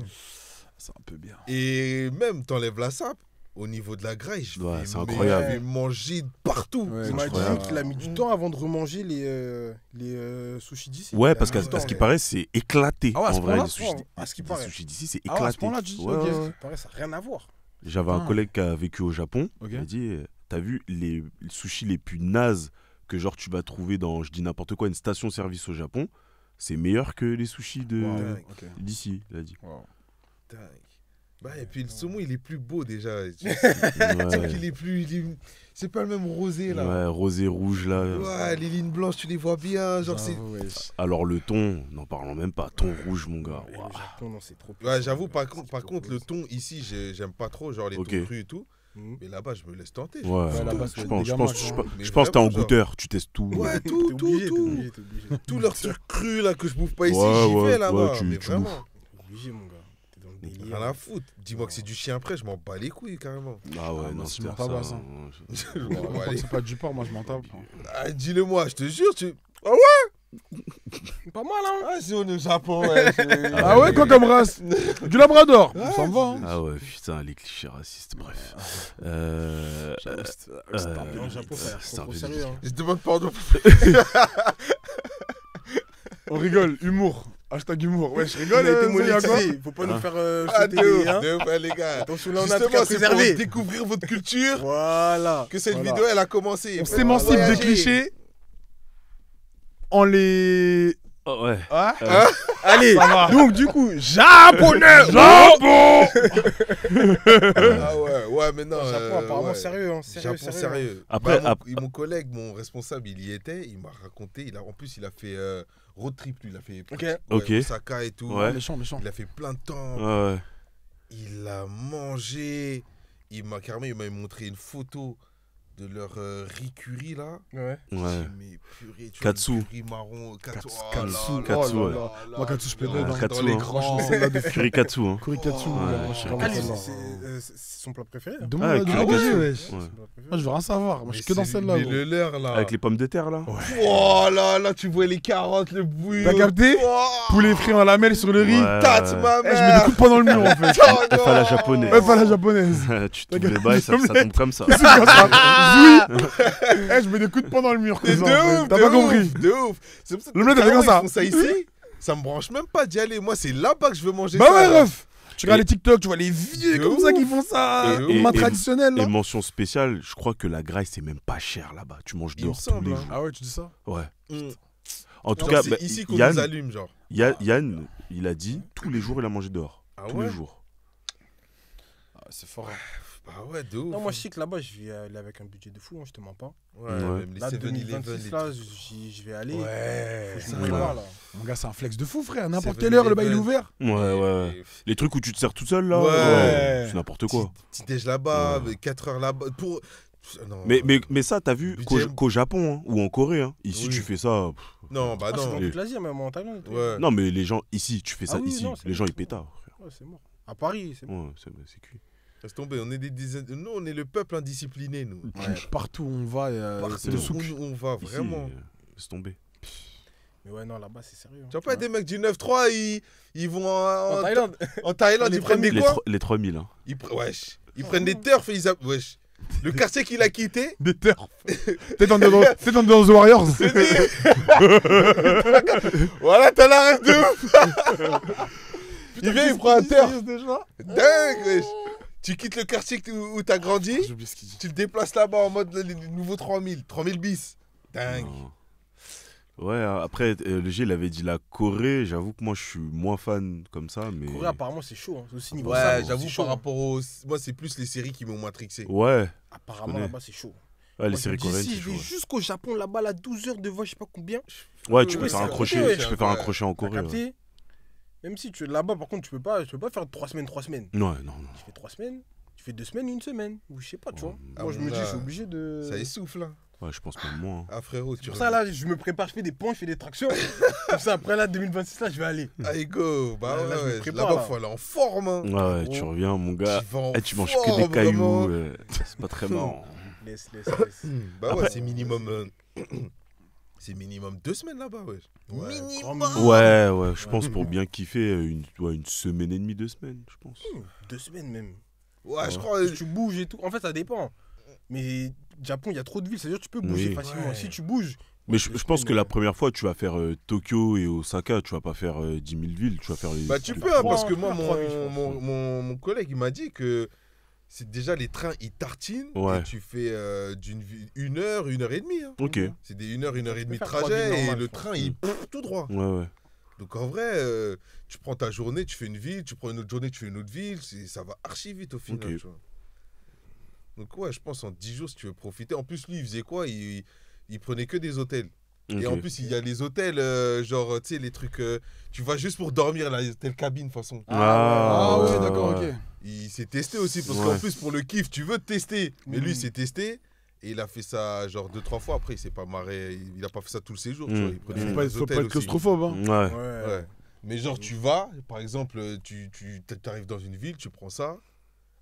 C'est un peu bien. Et même, t'enlèves la sape. Au niveau de la graille, Ouais, c'est mais incroyable. je vais manger partout. Ouais, Il m'a incroyable. dit qu'il a mis du temps avant de remanger les sushis d'ici. Ouais, Il a parce mis qu'à du temps, ce qui mais- paraît, c'est éclaté. Ah ouais, à ce en vrai, point-là les sushis, À ce qui les paraît. sushis d'ici, c'est Ah ouais, à ce éclaté. point-là, tu dis, Ouais, ok. ouais, À ce ouais. qui paraît, ça n'a rien à voir. J'avais un Ah. collègue qui a vécu au Japon. Ok. Il m'a dit t'as vu les sushis les plus nazes que genre tu vas trouver dans, je dis n'importe quoi, une station-service au Japon, c'est meilleur que les sushis Ok. d'ici, il a dit. Wow. Dingue. Bah, et puis le saumon, il est plus beau déjà. Tu Ouais, sais qu'il est plus. C'est pas le même rosé là. ouais, rosé, rouge là. Ouais, les lignes blanches, tu les vois bien. Genre, c'est. J'avoue, wesh. Alors le thon, n'en parlons même pas, thon rouge mon gars. Et Waouh. le Japon, non, c'est trop Ouais, puissant. j'avoue, par C'est trop contre, le puissant. thon ici, j'aime pas trop, genre les Ok. thons crus et tout. Mhm. Mais là-bas, je me laisse tenter. Ouais, Ouais, là-bas, je c'est pense, des je gamins, pense, je quoi. pense, Mais je pense que t'es un vraiment, genre. goûteur, tu testes tout. Ouais, T'es tout, obligé, tout, t'es tout. obligé, t'es obligé. Tous leurs trucs crus là que je bouffe pas ici, Ouais, j'y ouais, vais là-bas. ouais, tu mais vraiment. T'es obligé, mon gars. T'es dans le délire. Rien à foutre. Dis-moi que c'est du chien après, je m'en bats les couilles carrément. Ah ouais, Ah, non, moi, c'est je m'en ça. tabasse, hein. Je m'en Quand bats les- c'est pas du porc, moi je m'en tape. Ah, dis-le-moi, je te jure, tu. Pas mal, hein. Ah, si on est au Japon, ouais. Ah ouais, quoi comme race Du Labrador. Ça me va. Hein. Ah ouais, putain, les clichés racistes, bref. Dans le Japon, ça a l'air c'est trop un peu sérieux, hein. Je demande pardon. On rigole, humour. Hashtag humour. Ouais, je On rigole. a été ça y a quoi monétisé. Faut pas nous faire Ah, sauter de les. ouf, Hein. de ouf, ouais, les gars. Attention, là, on a un truc Justement, à c'est pour préserver. découvrir votre culture Voilà. que cette Voilà. vidéo, elle a commencé. On Faites s'émancipe des voyager. clichés en les. Oh, ouais. Ah, Allez. ça va. Donc, du coup, japonais. Japon. Ah ouais, ouais, mais non. Japon, apparemment, ouais. sérieux, hein. Sérieux, Japon, sérieux. sérieux. Après, Bah, mon collègue, mon responsable, il y était. Il m'a raconté. En plus, il a fait road trip. Lui, il a fait Ok. ouais, Ok. Osaka et tout. Ouais. Méchant, méchant. Il a fait plein de temps. Ouais, ouais. Il a mangé. Il m'a montré une photo de leur riz curry là. Ouais. J'ai dit, Ouais. mais purée, tu Katsu. vois, le curry marron. Katsu. Katsu, ouais. Moi, Katsu, je peux dans, pas, dans hein. Katsu, les hein. grands. Kurikatsu, hein. Kurikatsu, Oh, là, ouais. moi, je suis Ah, vraiment Ali, celle-là. c'est son plat préféré. hein. Demande Ah, à Kurikatsu. wesh. Ouais. Son plat préféré. Moi, je veux rien savoir. Moi, je suis que dans celle-là. Mais gros. le leur là. Avec les pommes de terre, là. Oh là là, tu vois les carottes, le bouillon. T'as capté Oh, Poulet frit en lamelle sur le riz. Ouais, Tate ouais. ma Eh, je mets des mère. coups de poing dans le mur, en fait. Oh, F à la non. japonaise. Ouais, pas la japonaise. Tu te les bails, ça tombe comme ça. C'est comme ça. Zoui. Eh, je mets des coups de poing dans le mur. Mais comme de ça, en fait. ouf, T'as de pas ouf, compris. de ouf. C'est pour ça que Le mec, t'as fait carrément, comme ça. ils font ça ici. Ça me branche même pas d'y aller. Moi, c'est là-bas que je veux manger Bah ça. ouais, là. ref. Tu regardes les TikTok, tu vois les vieux De comme ça ouf. qui font ça. Et- Ma et- traditionnelle, Et là. mention spéciale, je crois que la graille, c'est même pas cher là-bas. Tu manges Il me dehors tous semble, les hein. jours. Ah ouais, tu dis ça? Ouais. Mm. En tout Genre, cas, c'est bah, ici qu'on Yann, nous allume, genre. Yann, il a dit tous les jours, il a mangé dehors. Ah Tous ouais les jours. C'est fort. Bah ouais, de ouf. Non, moi, je sais que là-bas, je vais aller avec un budget de fou, hein, je te mens pas. Ouais, Ouais. même les Là, 7-Eleven, 2026, les là, trucs. je vais aller. Ouais. Faut que je ça me Ouais. prépare, là. Mon gars, c'est un flex de fou, frère. N'importe 7-Eleven. quelle heure, le bail est ouvert. Ouais, ouais. Et- Les trucs où tu te sers tout seul là, Ouais. c'est n'importe quoi. Petit déj là-bas, Ouais. 4 heures là-bas. Pour. Non, Mais ça, t'as vu Budget. qu'au Japon hein, ou en Corée, hein, ici Oui. tu fais ça. non, bah Ah, c'est dans non. toute l'Asie, même en Thaïlande. et tout. Ouais. Non, mais les gens ici, tu fais ça Ah oui, ici. non, c'est Les gens bon. ils pétent. frère. Ouais, c'est mort. À Paris, c'est bon. Ouais, c'est cuit. Laisse tomber, on est des dizaines. Nous, on est le peuple indiscipliné, nous. Ouais, partout où on va, Partout c'est le où souk. on va, Ici, vraiment. laisse tomber. Mais ouais, non, là-bas, c'est sérieux. hein. Tu vois pas des mecs du 9-3, ils vont En Thaïlande. en Thaïlande, Les ils prennent des Les, quoi les 3000. Hein. Wesh. Ils prennent des turfs et wesh. Le quartier qu'il a quitté, Des terres. T'es dans The Warriors. voilà, t'as la rêve de ouf. Il vient, il prend un turf. Dingue, wesh. Tu quittes le quartier où t'as grandi, J'ai oublié ce qu'il dit. tu te déplaces là-bas en mode les nouveaux 3000 bis. Dingue. Non. Ouais, après, le G, il avait dit la Corée. J'avoue que moi, je suis moins fan comme ça. Mais... Corée, apparemment, c'est chaud. hein. C'est aussi niveau Ouais, ça, j'avoue, c'est chaud, par hein. rapport aux. Moi, c'est plus les séries qui m'ont matrixé. Ouais, Apparemment, connais. là-bas, c'est chaud. ouais les Moi, séries je me dis, coréennes, si c'est je chaud. vais Ouais, jusqu'au Japon, là-bas, là, 12 heures de vol, je sais pas combien. Ouais, tu peux Ouais, faire un c'est crochet. ok, ouais. Tu peux faire un Ouais. crochet en T'as Corée. Ouais. capté. Même si tu es là-bas, par contre, tu peux pas faire 3 semaines, 3 semaines. Ouais, non, non. Tu fais 3 semaines, tu fais 2 semaines, 1 semaine. Ou je sais pas, tu vois. Ah, Moi, je me dis, là, je suis obligé de. Ça essouffle, hein. Ouais, je pense même moins. hein. Ah, frérot, tu C'est pour ça, là, je me prépare, je fais des points, je fais des tractions. Comme ça, après, là, 2026, là, je vais aller. Allez, go. Bah Là, je me ouais, prépare, là-bas, là. faut aller en forme, hein. Ouais, tu reviens, mon gars. Tu vas en Eh, tu manges que forme, des cailloux. vraiment. C'est pas très marrant. Laisse. Bah ouais, Après- c'est minimum. C'est minimum 2 semaines là-bas, ouais. Ouais, Minimum. grand Ouais, je pense pour bien kiffer, une semaine et demie, 2 semaines, je pense. 2 semaines même. Ouais, je crois. Si tu bouges et tout. En fait, ça dépend. Mais Japon, il y a trop de villes, c'est-à-dire que tu peux bouger Oui. facilement. Ouais. Si tu bouges. Mais je pense que la première fois, tu vas faire Tokyo et Osaka, tu vas pas faire 10 000 villes, tu vas faire les. Bah, tu les- peux, hein, trois, parce que tu moi, peux faire 3 villes, je pense. mon collègue, il m'a dit que c'est déjà les trains, ils tartinent. Ouais. Et tu fais une heure et demie. Hein. Ok. C'est des 1 heure, 1 heure et demie de faire 3 villes trajet et normales, le je pense. train, il tout droit. Ouais. Donc en vrai, tu prends ta journée, tu fais une ville, tu prends une autre journée, tu fais une autre ville, ça va archi vite au final. Ok. Tu vois. Donc ouais, je pense en 10 jours, si tu veux profiter. En plus, lui, il faisait quoi il prenait que des hôtels. Et en Ok. plus, il y a les hôtels, genre, tu sais, les trucs, tu vas juste pour dormir, là, telle cabine, de toute façon. Ah ouais, ouais, d'accord, ouais. ok. Il s'est testé aussi, parce Ouais. qu'en plus, pour le kiff, tu veux te tester. Mais lui, il Mm. s'est testé. Et il a fait ça genre 2-3 fois. Après, il s'est pas marré. Il a pas fait ça tout le séjour. Tu vois. Il prenait Faut des pas hôtels être aussi. claustrophobe. Hein. Ouais. Ouais. Mais genre, tu vas, par exemple, tu arrives dans une ville, tu prends ça.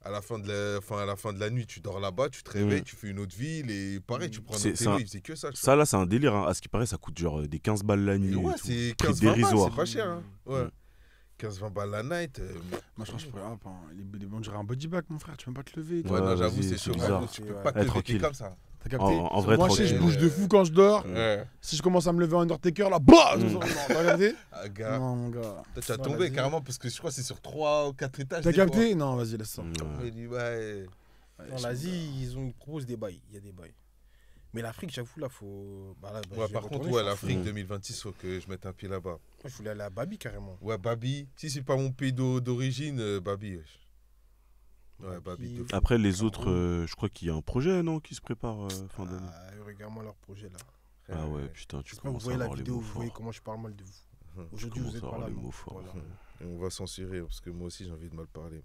À la fin de la nuit, tu dors là-bas, tu te réveilles, tu fais une autre ville. Et pareil, tu prends un C'est- autre c'est télo, un- il faisait que ça. Ça, là, c'est un délire. Hein. À ce qui paraît, ça coûte genre des 15 balles la Et nuit. ouais, et tout. c'est Prix 15-20 balles, dérisoire. c'est pas cher. Hein. Ouais. Mm. 15-20 balles la night. Moi, je pourrais. On dirait un body bag, mon frère. Tu peux même pas te lever. Ouais, non, j'avoue, vas-y, c'est c'est chaud. bizarre. Tu peux Ouais. pas te Ouais, lever tranquille. comme ça. T'as capté En vrai, moi, je sais, je tranquille. bouge de fou quand je dors. Ouais. Si je commence à me lever en Undertaker, là, bah Mm. T'as regardé Ah, gars. Non, mon gars. Toi, tu as Non, tombé vas-y. carrément parce que je crois que c'est sur 3 ou 4 étages. T'as des fois. capté Non, vas-y, laisse ça. Ouais. Il dit, ouais. En Asie, ils proposent des bails. Il y a des bails. Mais l'Afrique, j'avoue, là, faut. Bah, là, bah, Ouais, je vais par contre, retourner, ouais, je pense. l'Afrique Mm. 2026, faut que je mette un pied là-bas. Moi, je voulais aller à Babi carrément. Ouais, Babi. Si c'est pas mon pays d'origine, Babi. Wesh. Ouais, Babi. de fou. Après, les autres, je crois qu'il y a un projet, non, qui se prépare fin d'année. Regarde-moi leur projet là. Ah ouais, putain, tu J'espère que vous commences à voyez la avoir les vidéo, mots vous voyez forts. comment je parle mal de vous. Hum. Aujourd'hui, vous commence êtes à pas avoir là. les non. mots forts. Voilà. Et on va censurer parce que moi aussi j'ai envie de mal parler.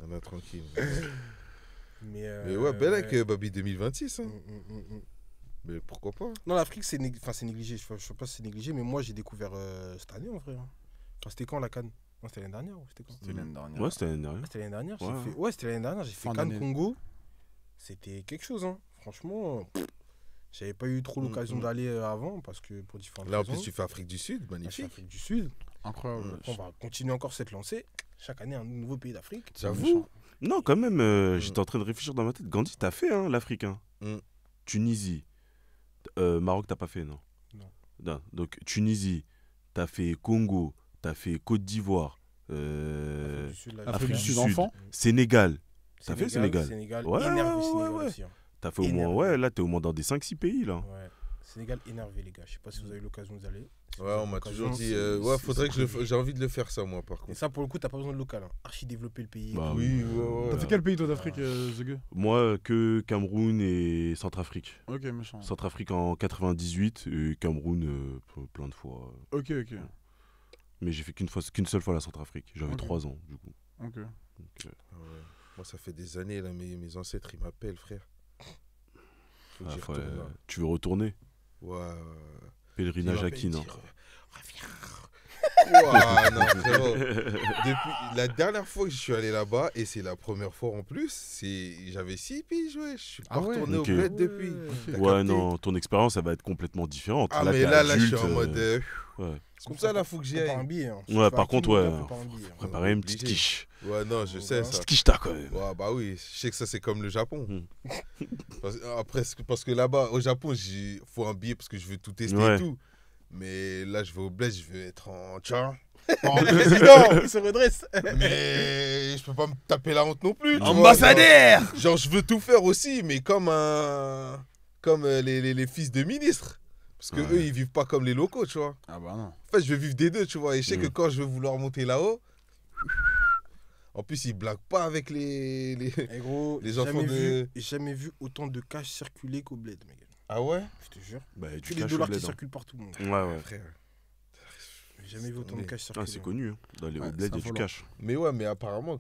On a tranquille. Mais ouais, bel avec Babi 2026. Hein. Mais pourquoi pas? Non, l'Afrique, c'est négligé. Je sais pas si c'est négligé, mais moi, j'ai découvert cette année, en vrai. Hein. Enfin, c'était quand la Cannes? Non, c'était l'année dernière ou c'était quand? C'était l'année dernière. Ouais, c'était l'année dernière. C'était l'année dernière. Ouais. Ouais, c'était l'année dernière. J'ai fait Fin Cannes d'année. Congo. C'était quelque chose, hein. Franchement, j'avais pas eu trop l'occasion d'aller avant parce que pour différentes Là en raisons. plus tu fais Afrique du Sud, Là, je suis magnifique. Afrique du Sud. Incroyable. On va continuer encore cette lancée. Chaque année, un nouveau pays d'Afrique. J'avoue. Non, quand même, j'étais en train de réfléchir dans ma tête. Gandhi, t'as fait, hein, l'Afrique. Hein. Mm. Tunisie. Maroc, t'as pas fait, non? Non. Donc, Tunisie, t'as fait Congo, t'as fait Côte d'Ivoire, Afrique du Sud, là, Afrique du du Sud, Sud. enfant. Sénégal. T'as fait Sénégal? Sénégal. Ouais, Énervé, ouais, Sénégal ouais. aussi. Hein. T'as fait au moins, Énervé. ouais, là, t'es au moins dans des 5-6 pays, là. Ouais. Sénégal énervé, les gars. Je sais pas si vous avez l'occasion d'y aller. Si vous Ouais, avez on m'a l'occasion, toujours dit, c'est- ouais, c'est- faudrait que c'est prévu. j'ai envie de le faire ça moi par Et contre. ça, pour le coup, t'as pas besoin de local. Hein. Archi développer le pays. Bah Oui, ouais. T'as fait quel pays, toi, d'Afrique, The Gueux Moi, que Cameroun et Centrafrique. Ok, méchant. Centrafrique en 98 et Cameroun plein de fois. Ok. Mais j'ai fait qu'une seule fois la Centrafrique. J'avais Ok. 3 ans, du coup. Ok. Donc, Ah ouais. Moi ça fait des années là, mes ancêtres ils m'appellent frère. Faut que j'y retourne, là. tu veux retourner? Ouais. Pèlerinage à qui, non? Ouah, non, frérot. La dernière fois que je suis allé là-bas, et c'est la première fois en plus, j'avais 6 piges, ouais. Je suis pas Ah ouais. retourné Ok. au bled depuis. T'as Ouais, capté? non, ton expérience, elle va être complètement différente. Ah, là, mais t'es là, je suis adulte, en mode. ouais. C'est comme ça, là, faut que j'y Prépare un aille. billet. Hein. Ouais, par contre, ouais. Prépare un billet, hein. Préparer une petite obligé. quiche. Ouais, non, je sais ça. Petite quiche, t'as quand même. Ouais, bah oui, je sais que ça, c'est comme le Japon. Hmm. Parce que là-bas, au Japon, il faut un billet parce que je veux tout tester Ouais. et tout. Mais là, je vais au bled, je veux être en. Tiens. En président, il se redresse. Mais je peux pas me taper la honte non plus. tu vois, Ambassadeur! genre, je veux tout faire aussi, mais comme les fils de ministres. Parce que Ouais. eux, ils vivent pas comme les locaux, tu vois. Ah bah non. En fait, je veux vivre des deux, tu vois. Et je sais que Mm. quand je vais vouloir monter là-haut, en plus, ils blaguent pas avec les... Et gros, Les enfants de- jamais vu autant de cash circuler qu'au bled, mec. Ah ouais? Je te jure. Bah, Que tu les caches dollars au qui bled, hein. circulent partout, mon gars. Ouais, ouais. Frère. J'ai jamais vu autant de cash circuler. Ah, c'est connu. Hein. Dans les Ouais, au bled, il y c'est a du affolant. cash. Mais ouais, mais apparemment,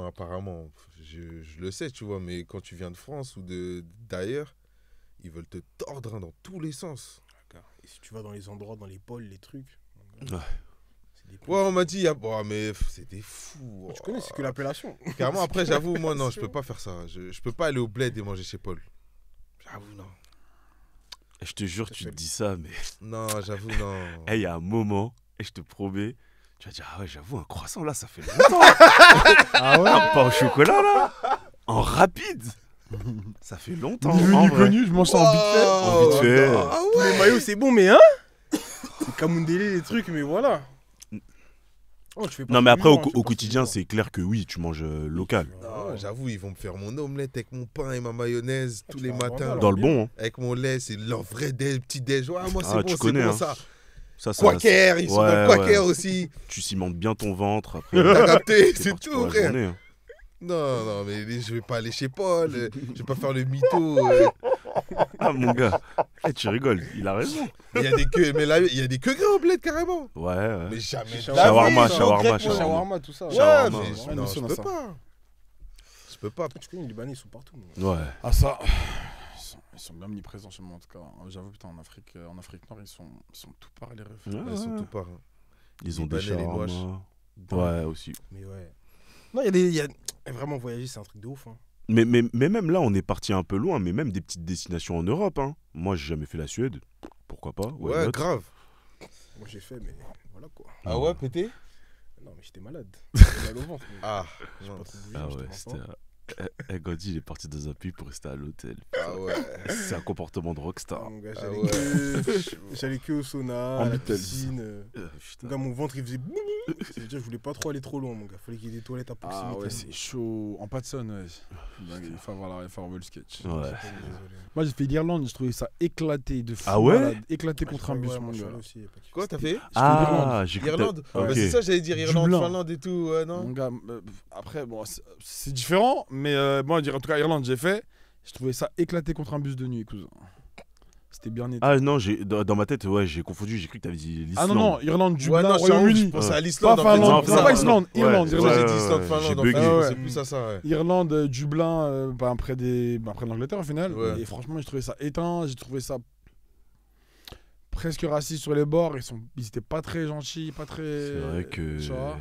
apparemment, je le sais, tu vois, mais quand tu viens de France ou d'ailleurs, ils veulent te tordre hein, dans tous les sens. Et si tu vas dans les endroits, dans les pôles, les trucs. Ouais. C'est des Ouais, on m'a dit, oh, mais c'est des fous. Tu connais, c'est que l'appellation. Carrément, après, j'avoue, moi, non, je peux pas faire ça. Je peux pas aller au bled et manger chez Paul. J'avoue, non. Et je te jure, tu te dis ça, mais Non, j'avoue, non. il y a un moment, et je te promets, tu vas dire, ah ouais, j'avoue, un croissant là, ça fait longtemps. Ah ouais Un pain au chocolat là, en rapide. Ça fait longtemps. Ni vu en ni vrai. connu, je mange ça en vite fait. En vite fait. non. Ah Tous ouais. les maillots, c'est bon, mais hein. C'est Kamundele, les trucs, mais voilà. Oh, tu fais pas Non, mais tous les après, jours, hein, tu fais au pas tous les quotidien, jours. c'est clair que oui, tu manges local. Non, j'avoue, ils vont me faire mon omelette avec mon pain et ma mayonnaise tous tu les vas avoir matins. mal, Dans le bon, hein. Avec mon lait, c'est leur vrai petit déj. Ouais, moi, c'est Ah, bon, tu c'est connais, bon, hein. ça. Ça, Quaker, ils sont dans le Ouais, Quaker ouais. aussi. Tu cimentes bien ton ventre. Après, T'as capté, t'es c'est parti pour tout, la frère. journée, hein. Non, mais je vais pas aller chez Paul. Je vais pas faire le mytho. Ah, mon gars, tu rigoles, il a raison. Il y a des queues, mais là, il y a des queues gras au bled carrément. Ouais. Mais jamais. de Shawarma, la vie, shawarma, grec, shawarma. Shawarma, tout ça. Ouais, Shawarma. mais Ouais, non, nous aussi, je on a peux ça. pas. Je peux pas. Tu connais les Libanais, ils sont partout. moi. Ouais. Ah, ça. Ils sont bien omniprésents chez moi, en tout cas. J'avoue, putain, en Afrique Nord, ils sont tout par les refs. Ouais, Ils sont ouais. tout par. Ils ont des Libanais, les shawarma. noix. Ouais, aussi. Mais ouais. Non, il y a vraiment voyager, c'est un truc de ouf. Hein. Mais même là, on est parti un peu loin, mais même des petites destinations en Europe. Hein. Moi, j'ai jamais fait la Suède. Pourquoi pas? Why Ouais, not? grave. Moi, j'ai fait, mais voilà quoi. Ah ouais, pété. Non, mais j'étais malade. J'avais mal au ventre. mais Ah, j'ai non. pas trop bougé, Ah je te ouais, mens c'était. pas. Goldie, il est parti dans un pays pour rester à l'hôtel. Ah ouais. C'est un comportement de Ah, rockstar. mon gars, Ah j'allais ouais. j'allais que au sauna, En à la Beatles. piscine. Putain. Mon gars, mon ventre, il faisait boum. C'est-à-dire, je voulais pas trop aller trop loin, mon gars. Fallait qu'il y ait des toilettes à proximité. Ah ouais, c'est chaud. En Patson, ouais. Il faut avoir le sketch. Ouais. Désolé. Moi, j'ai fait l'Irlande, je trouvais ça éclaté de fou. Ah ouais malade. Éclaté contre un bus, Ouais, mon moi, je suis gars. allé aussi, y a pas de Quoi, souci. t'as fait Ah, j'ai cru que t'as- Irlande. Ok. Bah, c'est ça, j'allais dire Irlande, Dublin. Finlande et tout, ouais, non. Mon gars, après, bon, c'est différent, mais moi, en tout cas, Irlande, j'ai fait. Je trouvais ça éclaté contre un bus de nuit, cousin. C'était bien net. Ah non, dans ma tête, ouais, j'ai confondu. J'ai cru que t'avais dit l'Islande. Ah non, non, Irlande, Ouais, Dublin, non, je suis en Royaume-Uni. je pensais à Pas l'Islande. en fait, Finlande, Non, c'est c'est pour pas ça. Islande, Ouais, Irlande, C'est ouais, pour ça que Irlande. j'ai dit Islande, ouais, Finlande. j'ai En fait, bugué. c'est plus ça, ouais. Irlande, Dublin, après l'Angleterre au final. Ouais. Et franchement, j'ai trouvé ça éteint, j'ai trouvé ça presque raciste sur les bords. Ils étaient pas très gentils, pas très. C'est vrai que. Tu vois.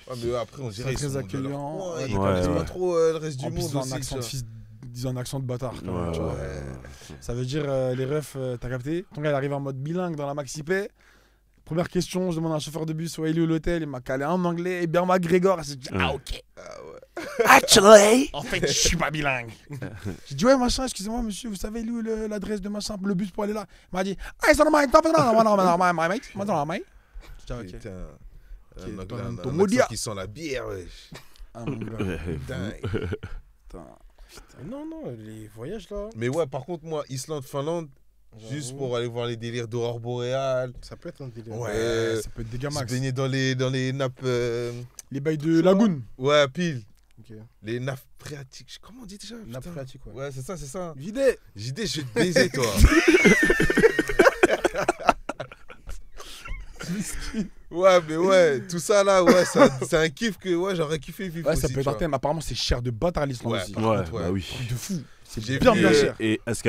Ah, mais après, on dirait Très qu'ils sont accueillant. dans leur coin, Ils Ouais, connaissent pas ouais. trop le reste du En plus, monde ils ont un aussi. accent de tu fils. Ils ont un accent de bâtard. Quand même, Ouais, tu vois. ouais. Ça veut dire, les refs, t'as capté? Ton gars, il arrive en mode bilingue dans la Maxipay. Première question, je demande à un chauffeur de bus où il est où l'hôtel. Il m'a calé en anglais. Et bien, McGregor, elle s'est dit, ah ok. vois. Ah ouais. Actually. En fait, je suis pas bilingue. J'ai dit, ouais, machin, excusez-moi, monsieur, vous savez, lui, l'adresse de machin, le bus pour aller là. Il m'a dit, ah, ils sont mate, t'en fais mate. J'ai dit, ok. Putain. Ok, Un ton accent maudit. qui sent la bière, wesh. Ah, mon gars. Dingue. Putain. Non, les voyages là. Mais ouais, par contre, moi, Islande, Finlande, juste j'avoue, pour aller voir les délires d'aurore boréale. Ça peut être un délire. Ouais. Ça peut être des Se gamax. baigner dans les nappes. Les bails de Lagoon. Ouais, pile. Ok. Les nappes phréatiques. Comment on dit déjà Nappe putain phréatique, ouais. Ouais, c'est ça, c'est ça. Vidé. JD, je vais te baiser, toi. Ouais, mais ouais, tout ça là, ouais, c'est un kiff que ouais, j'aurais kiffé vivre Ouais, aussi. ça peut être tu un vois. thème. Apparemment, c'est cher de battre à l'Islande Ouais, aussi. par Ouais, contre, ouais. bah oui. Truc de fou. C'est J'ai bien, vu, bien cher. Et à ce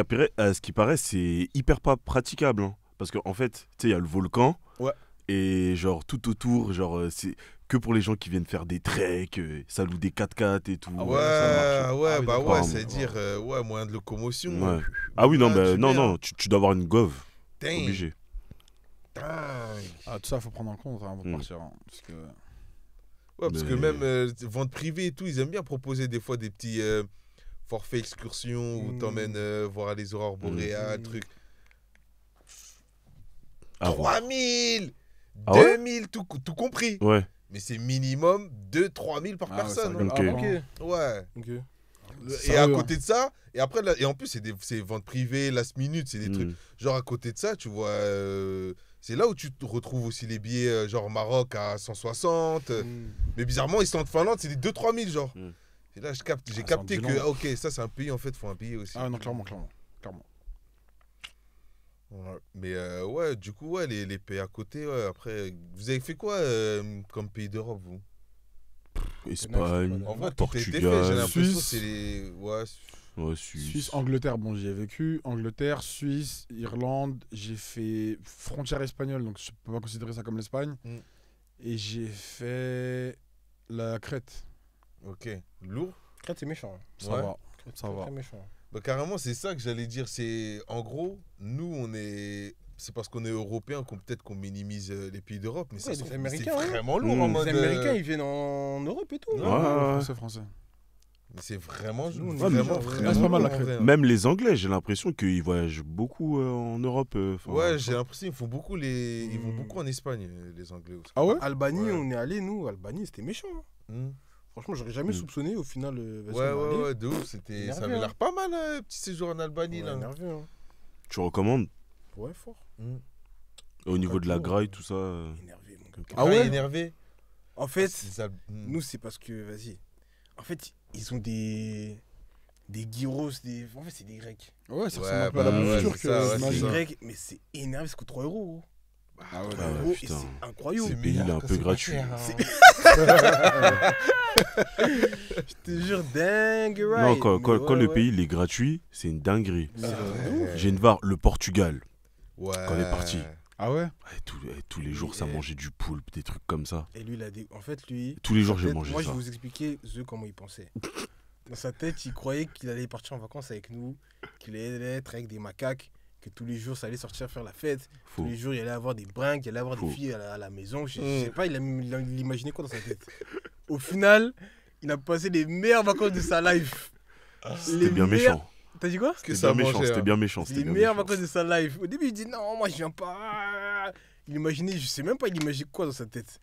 qui paraît, c'est hyper pas praticable. Hein. Parce qu'en fait, tu sais, il y a le volcan. Ouais. Et genre, tout autour, genre, c'est que pour les gens qui viennent faire des treks, ça loue des 4x4 et tout. Ah Ouais, ouais, ça marche. ouais, Ah oui, bah d'accord. ouais, c'est-à-dire, ouais, moyen de locomotion. Ouais. Ah oui, non, Ouais, bah, non, super. non, tu dois avoir une gove. Dingue. Obligé. Dingue. Ah, tout ça, faut prendre en compte avant de Mm. partir. Hein, parce que... Ouais, parce que Mais- même vente privée et tout, ils aiment bien proposer des fois des petits forfaits excursions où Mm. t'emmènes voir les aurores boréales, Mm. trucs. Ah, 3000 Ah ouais 2000, tout compris. ouais. Mais c'est minimum 2-3 000 par Ah ouais, personne. ça hein. Ok. rigole. Ok. Ouais. Ok. Et Sérieux, à hein. côté de ça, et après, et en plus, c'est vente privée, last minute, c'est des trucs. Mm. Genre à côté de ça, tu vois, c'est là où tu te retrouves aussi les billets, genre Maroc à 160. Mais bizarrement, Islande, Finlande, c'est des 2-3 000, genre. Mm. Et là, j'ai Ah, capté c'est que, violent. ah, ok, ça c'est un pays, en fait, faut un billet aussi. Ah non, clairement. Ouais. Mais ouais, du coup, ouais, les pays à côté, ouais, après, vous avez fait quoi comme pays d'Europe, vous? Espagne, En vrai, tout a été fait, j'ai Portugal, l'impression, Suisse. c'est les. Ouais, ouais, Suisse. Suisse, Angleterre, bon, j'y ai vécu. Angleterre, Suisse, Irlande. J'ai fait frontière espagnole, donc je peux pas considérer ça comme l'Espagne. Mm. Et j'ai fait la Crète. ok. Lourd? Crète, c'est méchant. Ça Ouais. va. Crète, Ça c'est va. très méchant. Bah, carrément, c'est ça que j'allais dire. C'est en gros, nous, on est. C'est parce qu'on est européens peut-être qu'on minimise les pays d'Europe, mais ça Ouais, se les trouve, c'est Américains, hein. vraiment lourd en Mm. mode. Les Américains, ils viennent en Europe et tout. Ouais, ouais, ouais. Français. C'est vraiment, Nous, on est vraiment, déjà- vraiment. c'est pas mal, la en crête. vrai, hein. Même les Anglais, j'ai l'impression qu'ils voyagent beaucoup en Europe. Ouais, j'ai l'impression qu'ils font beaucoup ils vont beaucoup en Espagne, les Anglais aussi. Ah ouais? Albanie, Ouais. on est allé, nous. Albanie, c'était méchant. Hein. Hmm. Franchement, j'aurais jamais soupçonné. Au final, vas-y, Ouais, on va aller. ouais, de ouf. Ça Énervé, avait hein. l'air pas mal, un petit séjour en Albanie, Ouais, là. énervé, hein. Tu recommandes Ouais, fort. Hmm. au niveau de la jours, graille, tout ça Énervé, mon gars. Ah ouais? Énervé. En fait, C'est ça. Hmm. nous, c'est parce que, vas-y. En fait, ils ont des gyros, En fait, c'est des Grecs. Ouais, ça Ouais, ressemble un peu à la bah, bouffe ouais, turque, c'est ça, ouais, C'est j'imagine. des ça. Grecs, mais c'est énervé, ça coûte 3 euros. Gros. Ah ouais, 3 ouais, euros, et putain. c'est incroyable. Ce pays, il est meilleur un quand peu c'est pas gratuit. cher, hein. Je te jure, dingue, right. Non, quand, Mais quand, quand ouais, le ouais. pays il est gratuit, c'est une dinguerie. Mais, Ouais. J'ai une var, le Portugal. Ouais. Quand on est parti. Ah ouais? Ouais, tous les jours, ça Et- mangeait du poulpe, des trucs comme ça. Et lui, il a des... En fait, lui... Tous les jours, dans sa j'ai tête, mangé moi, ça. je vais vous expliquer comment il pensait. Dans sa tête, il croyait qu'il allait partir en vacances avec nous, qu'il allait être avec des macaques, que tous les jours, ça allait sortir faire la fête. Faux. Tous les jours, il allait avoir des brinques, il allait avoir Faux. des filles à la maison. Je Mm. sais pas, il imaginait quoi dans sa tête. Au final, il a passé les meilleures vacances de sa life. C'était bien méchant. T'as dit quoi? Que C'était ça bien méchant, mangeait, c'était hein. bien méchant. C'est c'était les bien meilleures méchant. vacances de sa life. Au début, il dit non, moi je viens pas. Il imaginait, je sais même pas, il imaginait quoi dans sa tête.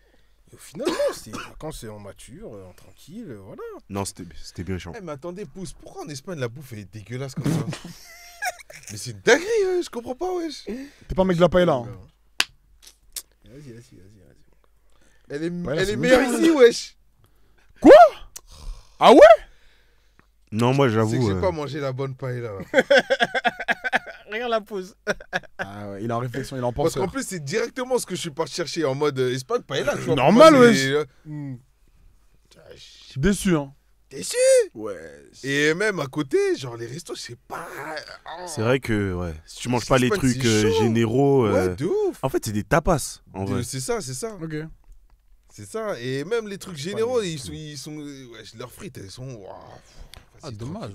Et au final, non, c'est des vacances en mature, en tranquille, voilà. Non, c'était bien méchant. Eh, mais attendez, pousse, pourquoi en Espagne la bouffe est dégueulasse comme ça? Mais c'est une dinguerie, je comprends pas, wesh. T'es pas un mec de la paella, hein? Vas-y. Elle est, Ouais, là, elle c'est est meilleure bon. ici, wesh. Ah ouais? Non, moi, C'est que j'avoue. j'ai pas mangé la bonne paella. Là. Regarde la pause. Ah ouais, il est en réflexion, il est en Parce penseur. qu'en plus, c'est directement ce que je suis parti chercher en mode Espagne, paella, tu vois. Normal, pour moi, wesh. c'est- Je suis déçu, hein. Déçu. Ouais. Et même à côté, genre les restos, je sais pas. C'est vrai que, ouais, si tu manges pas les L'Espagne, trucs c'est chaud. généraux. Ouais, de ouf. En fait, c'est des tapas, en vrai. C'est ça, c'est ça. Ok. C'est ça. Et même les trucs généraux, ils sont wesh, leurs frites, elles sont. Waouh, Ah, vas-y, dommage.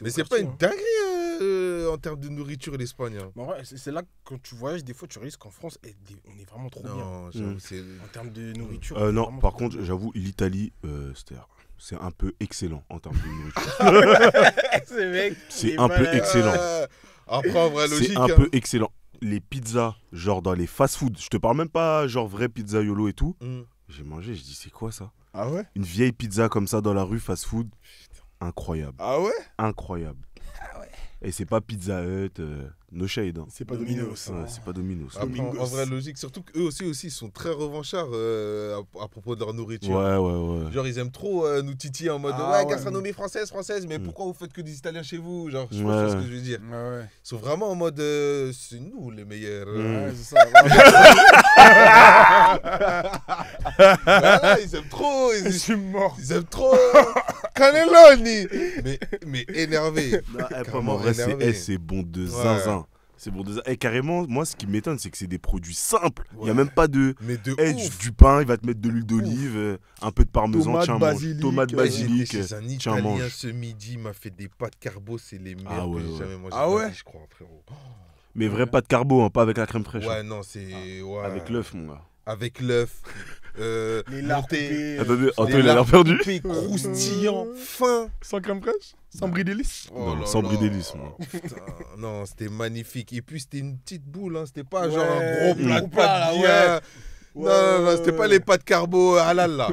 Mais c'est pas une dinguerie en termes de nourriture, l'Espagne. Hein. Mais en vrai, c'est là que quand tu voyages, des fois, tu réalises qu'en France, on est vraiment trop bien. Non, j'avoue, Mm. c'est. En termes de nourriture. on est Non, vraiment par trop contre, bien. j'avoue, l'Italie, c'est un peu excellent en termes de nourriture. Ce mec, C'est il est un peu malade. excellent. Après, en vrai, logique. C'est un hein. peu excellent. Les pizzas, genre dans les fast-food, je te parle même pas genre vraie pizza YOLO et tout. Mm. J'ai mangé, je dis c'est quoi ça? Ah ouais? Une vieille pizza comme ça dans la rue, fast-food. Incroyable, Ah ouais? incroyable. Et c'est pas Pizza Hut, no shade. Hein. C'est pas Domino's. Domino's. Ouais, c'est pas Domino's. Après, en Domingos. vrai, logique. Surtout qu'eux aussi, ils sont très revanchards à propos de leur nourriture. Ouais. Genre, ils aiment trop nous titiller en mode Ah ouais, ouais. gastronomie française, mais Mm. pourquoi vous faites que des Italiens chez vous? Genre, je Ouais. pense ce que je veux dire. Ouais, ouais. Ils sont vraiment en mode c'est nous les meilleurs. Mm. Ouais, c'est ça. Voilà, ils aiment trop. Je suis mort. Ils aiment trop. Cannelloni. Mais énervé. Non, eh, Carrément en vrai, énervé. c'est bon de Ouais. zinzin. C'est bon de zinzin. Et carrément, moi, ce qui m'étonne, c'est que c'est des produits simples. Il n'y a Ouais. même pas de. Mais de Eh, ouf. du pain, il va te mettre de l'huile d'olive, un peu de parmesan, Tomate, tiens, mange. basilic, Tomate, ouais, Ouais, basilic, j'étais chez un tiens, Italien mange. ce midi, il m'a fait des pâtes carbo, c'est les meilleures Ah ouais, que j'ai ouais. jamais mangées. Ah de ma ouais vie, je crois, frérot. Mais vrai pas de carbo, hein, pas avec la crème fraîche. Ouais, hein. non, c'est. Ouais. Avec l'œuf, mon gars. Avec l'œuf. Les lards monté- coupés, Attendez, Antoine, les il a l'air lards perdu. coupés, croustillant, fin. Sans crème fraîche? Sans brie d'hélice? Oh Non, là sans là. bris d'hélice, moi. Putain, non, c'était magnifique. Et puis, c'était une petite boule, hein. C'était pas Ouais, genre un gros des plat gros de plats, pâtes là, bien. ouais. Non, c'était pas les pâtes carbo halal, là.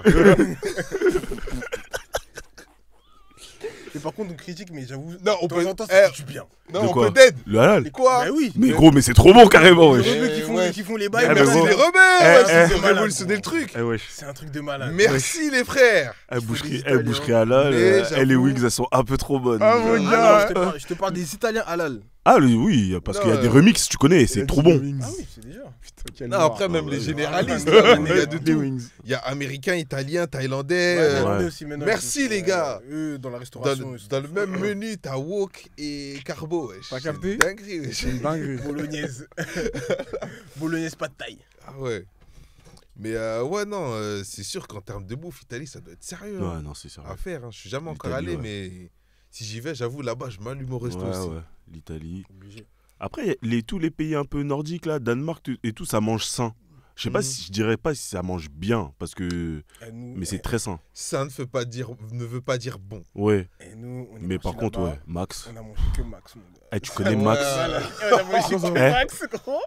Et par contre, on critique, mais j'avoue, Non, on de peut. temps en temps, eh, ça fait du bien. non, De on quoi peut d'aide. Le halal. Mais quoi? Bah oui. Mais gros, mais c'est trop bon carrément, Les wesh. rebeux qui font, ouais. qui font les bails, Eh, mais Merci gros. les rebelles, Eh, ouais, eh. c'est Malade, révolutionner le gros. truc. Eh wesh. C'est un truc de malade. Merci les frères. Eh, faut boucherie, des eh, Italiens. boucherie halal, Mais les j'avoue- wings, elles sont un peu trop bonnes. Ah, mon Ah gars. non, je te parle des Italiens halal. Ah oui, parce qu'il y a Non, des remixes, tu connais, c'est trop bon. Ah oui, c'est déjà. Putain, quel Non, noir. après, même les ouais. généralistes, Ah, là, il y a de Les tout. wings. Il y a américain, italien, thaïlandais. Ouais, ouais. Néerlandais aussi maintenant. Merci, ils sont- les gars. Eux, dans la Dans, restauration. le- ils sont- dans le même menu, t'as wok et carbo, wesh. T'as C'est capté? dinguerie, wesh. C'est une dinguerie. Bolognaise. Bolognaise pas de taille. Ah ouais. Mais ouais, non, c'est sûr qu'en termes de bouffe, Italie, ça doit être sérieux hein, Ouais, non, c'est sérieux. à faire. Hein. Je suis jamais encore L'Italie, allé, ouais. mais si j'y vais, j'avoue, là-bas, je m'allume au resto aussi. Ouais, l'Italie. Obligé. Après, tous les pays un peu nordiques, là, Danemark et tout, ça mange sain. Je sais pas si je dirais pas si ça mange bien, parce que. Nous, Mais c'est très sain. Ça ne veut pas dire bon. Ouais. nous, on est Mais par parti contre, là-bas, ouais, Max. On a mangé que Max, mon gars. Eh, tu connais Ouais. Max? On a mangé que Eh. Max, gros.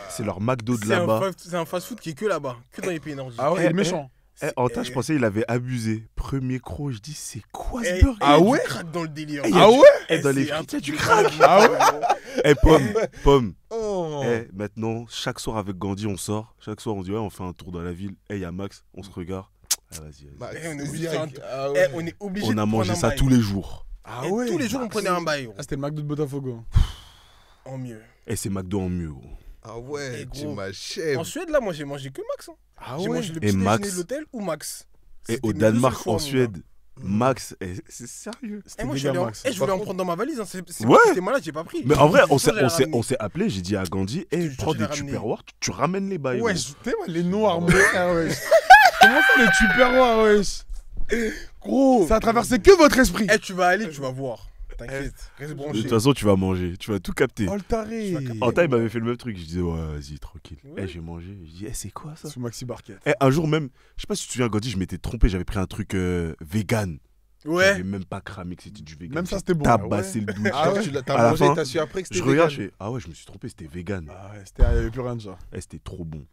C'est leur McDo de C'est un là-bas. c'est un fast-food qui est que là-bas, que dans les pays nordiques. Ah ouais, il est méchant. Eh, en tas, je pensais il avait abusé. Premier croc, je dis, c'est quoi ce Eh, burger? il y a du crack dans le délire. Eh, il y a Ah du- ouais? Eh, dans c'est les un frites, il y a truc du de crack. dingue. Ah ouais? Eh, pomme. Oh. Eh, maintenant, chaque soir avec Gandhi, on sort. Chaque soir, on dit, ouais, on fait un tour dans la ville. Eh, il y a Max, on se regarde. Ah, vas-y. Max, Eh, on est obligé de faire un tour. ah Eh, ouais. on est obligé On de a prendre mangé un ça bail. tous les jours. Ah Et ouais? tous les jours, on prenait un bail, gros. Ah, c'était le McDo de Botafogo. En mieux. Eh, c'est McDo en mieux, gros. Ah ouais, Eh, tu gros. m'achèves. En Suède, là, moi, j'ai mangé que Max. Hein. Ah J'ai ouais? mangé le Et petit Max. déjeuner de l'hôtel ou Max. Et C'était au mes deux Danemark, seuls choix, en mon gars. Suède, Max, eh, c'est sérieux. Eh, C'était moi, je méga suis allé en... Max. Eh, je voulais Par en prendre dans ma valise. Hein. C'est Ouais. moi qui étais malade, j'ai pas pris. Mais en vrai, on Je te jure, j'ai ramené. s'est appelé, j'ai dit à Gandhi, te eh, jure, prends j'ai des ramené. tupperwares, tu ramènes les bails. Ouais, gros. t'es les noirs, mon frère, wesh. Comment ça, les tupperwares, wesh? Gros. Ça a traversé que votre esprit. Eh, tu vas aller, tu vas voir. T'inquiète. Reste De branché. toute façon, tu vas manger, tu vas tout capter. Oh le taré. En taille, il m'avait fait le même truc. Je disais, ouais, vas-y, tranquille. Ouais. Eh, j'ai mangé. Je dis, eh, c'est quoi ça? Sous Maxi Barquette. Eh, un jour même, je sais pas si tu te souviens, Gandhi, je m'étais trompé, j'avais pris un truc vegan. Ouais. J'avais même pas cramé que c'était du vegan. Même ça, J'ai c'était bon. tabassé le douche. Ah ouais, À t'as la mangé, fin, t'as su après que c'était Je regarde, je vegan. fais, ah ouais, je me suis trompé, c'était vegan. Ah ouais, il n'y avait plus rien de ça. Eh, c'était trop bon.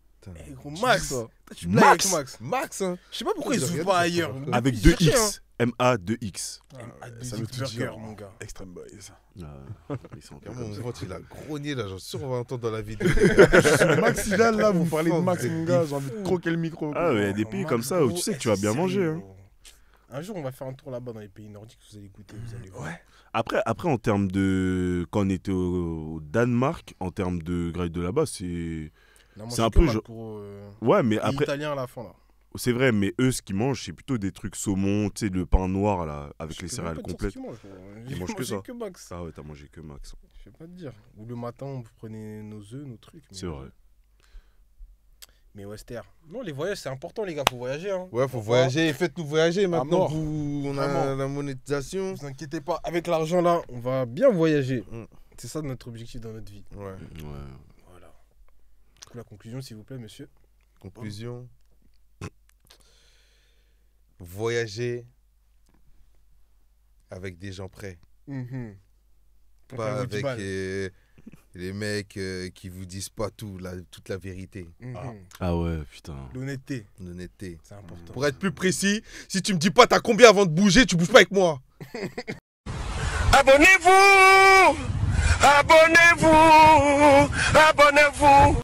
Eh, gros, Tu Max. dis ça. Tu blagues avec Max. Max. Max, hein. Je sais pas pourquoi ils J'ai s'ouvrent regardé pas ça, ailleurs. ça va. Depuis, Avec ils 2 cherchaient, hein. X. MA2X. Ah, ça deux veut X tout burger, dire. mon gars. Extreme Boys. Ah, ils sont un peu Mon comme ça. ventre, il a grogné là, j'en suis sûr qu'on va entendre dans la vidéo. Max, là, vous parlez de Fort, Max, vous mon êtes gars, des j'ai envie de fous. croquer le micro. Ah ouais, il y a des Oh, pays Max, comme ça où gros, tu sais que eh, tu vas c'est bien sérieux, manger. Hein. gros. Un jour, on va faire un tour là-bas dans les pays nordiques, vous allez goûter, vous allez voir. Après, en termes de. Quand on était au Danemark, en termes de grille de là-bas, c'est. Non, moi, C'est j'ai un que peu Mac genre- pour Ouais, mais les après, Italiens à la fin, là. c'est vrai, mais eux, ce qu'ils mangent, c'est plutôt des trucs saumon, tu sais, le pain noir, là, avec les Je peux céréales même pas te dire complètes. ce qu'ils mangent, gros. Ils J'ai mangent que mangé ça. que Max. Ah ouais, t'as mangé que Max. Je vais pas te dire. Ou le matin, on prenait nos œufs, nos trucs. mais- C'est vrai. Mais Wester. Non, les voyages, c'est important, les gars. Faut voyager. Hein. Ouais, faut voyager, faites-nous voyager maintenant. mort. On a Vraiment. la monétisation. Ne vous inquiétez pas. Avec l'argent, là, on va bien voyager. Mm. C'est ça notre objectif dans notre vie. Ouais. Ouais. Voilà. Du coup, la conclusion, s'il vous plaît, monsieur. Conclusion. Voyager avec des gens prêts. Pour Pas faire le avec football. les mecs qui vous disent pas toute la vérité. Ah ouais, putain. L'honnêteté, L'honnêteté. c'est important. Pour être plus précis, si tu me dis pas t'as combien avant de bouger, tu bouges pas avec moi. Abonnez-vous! Abonnez-vous! Abonnez-vous!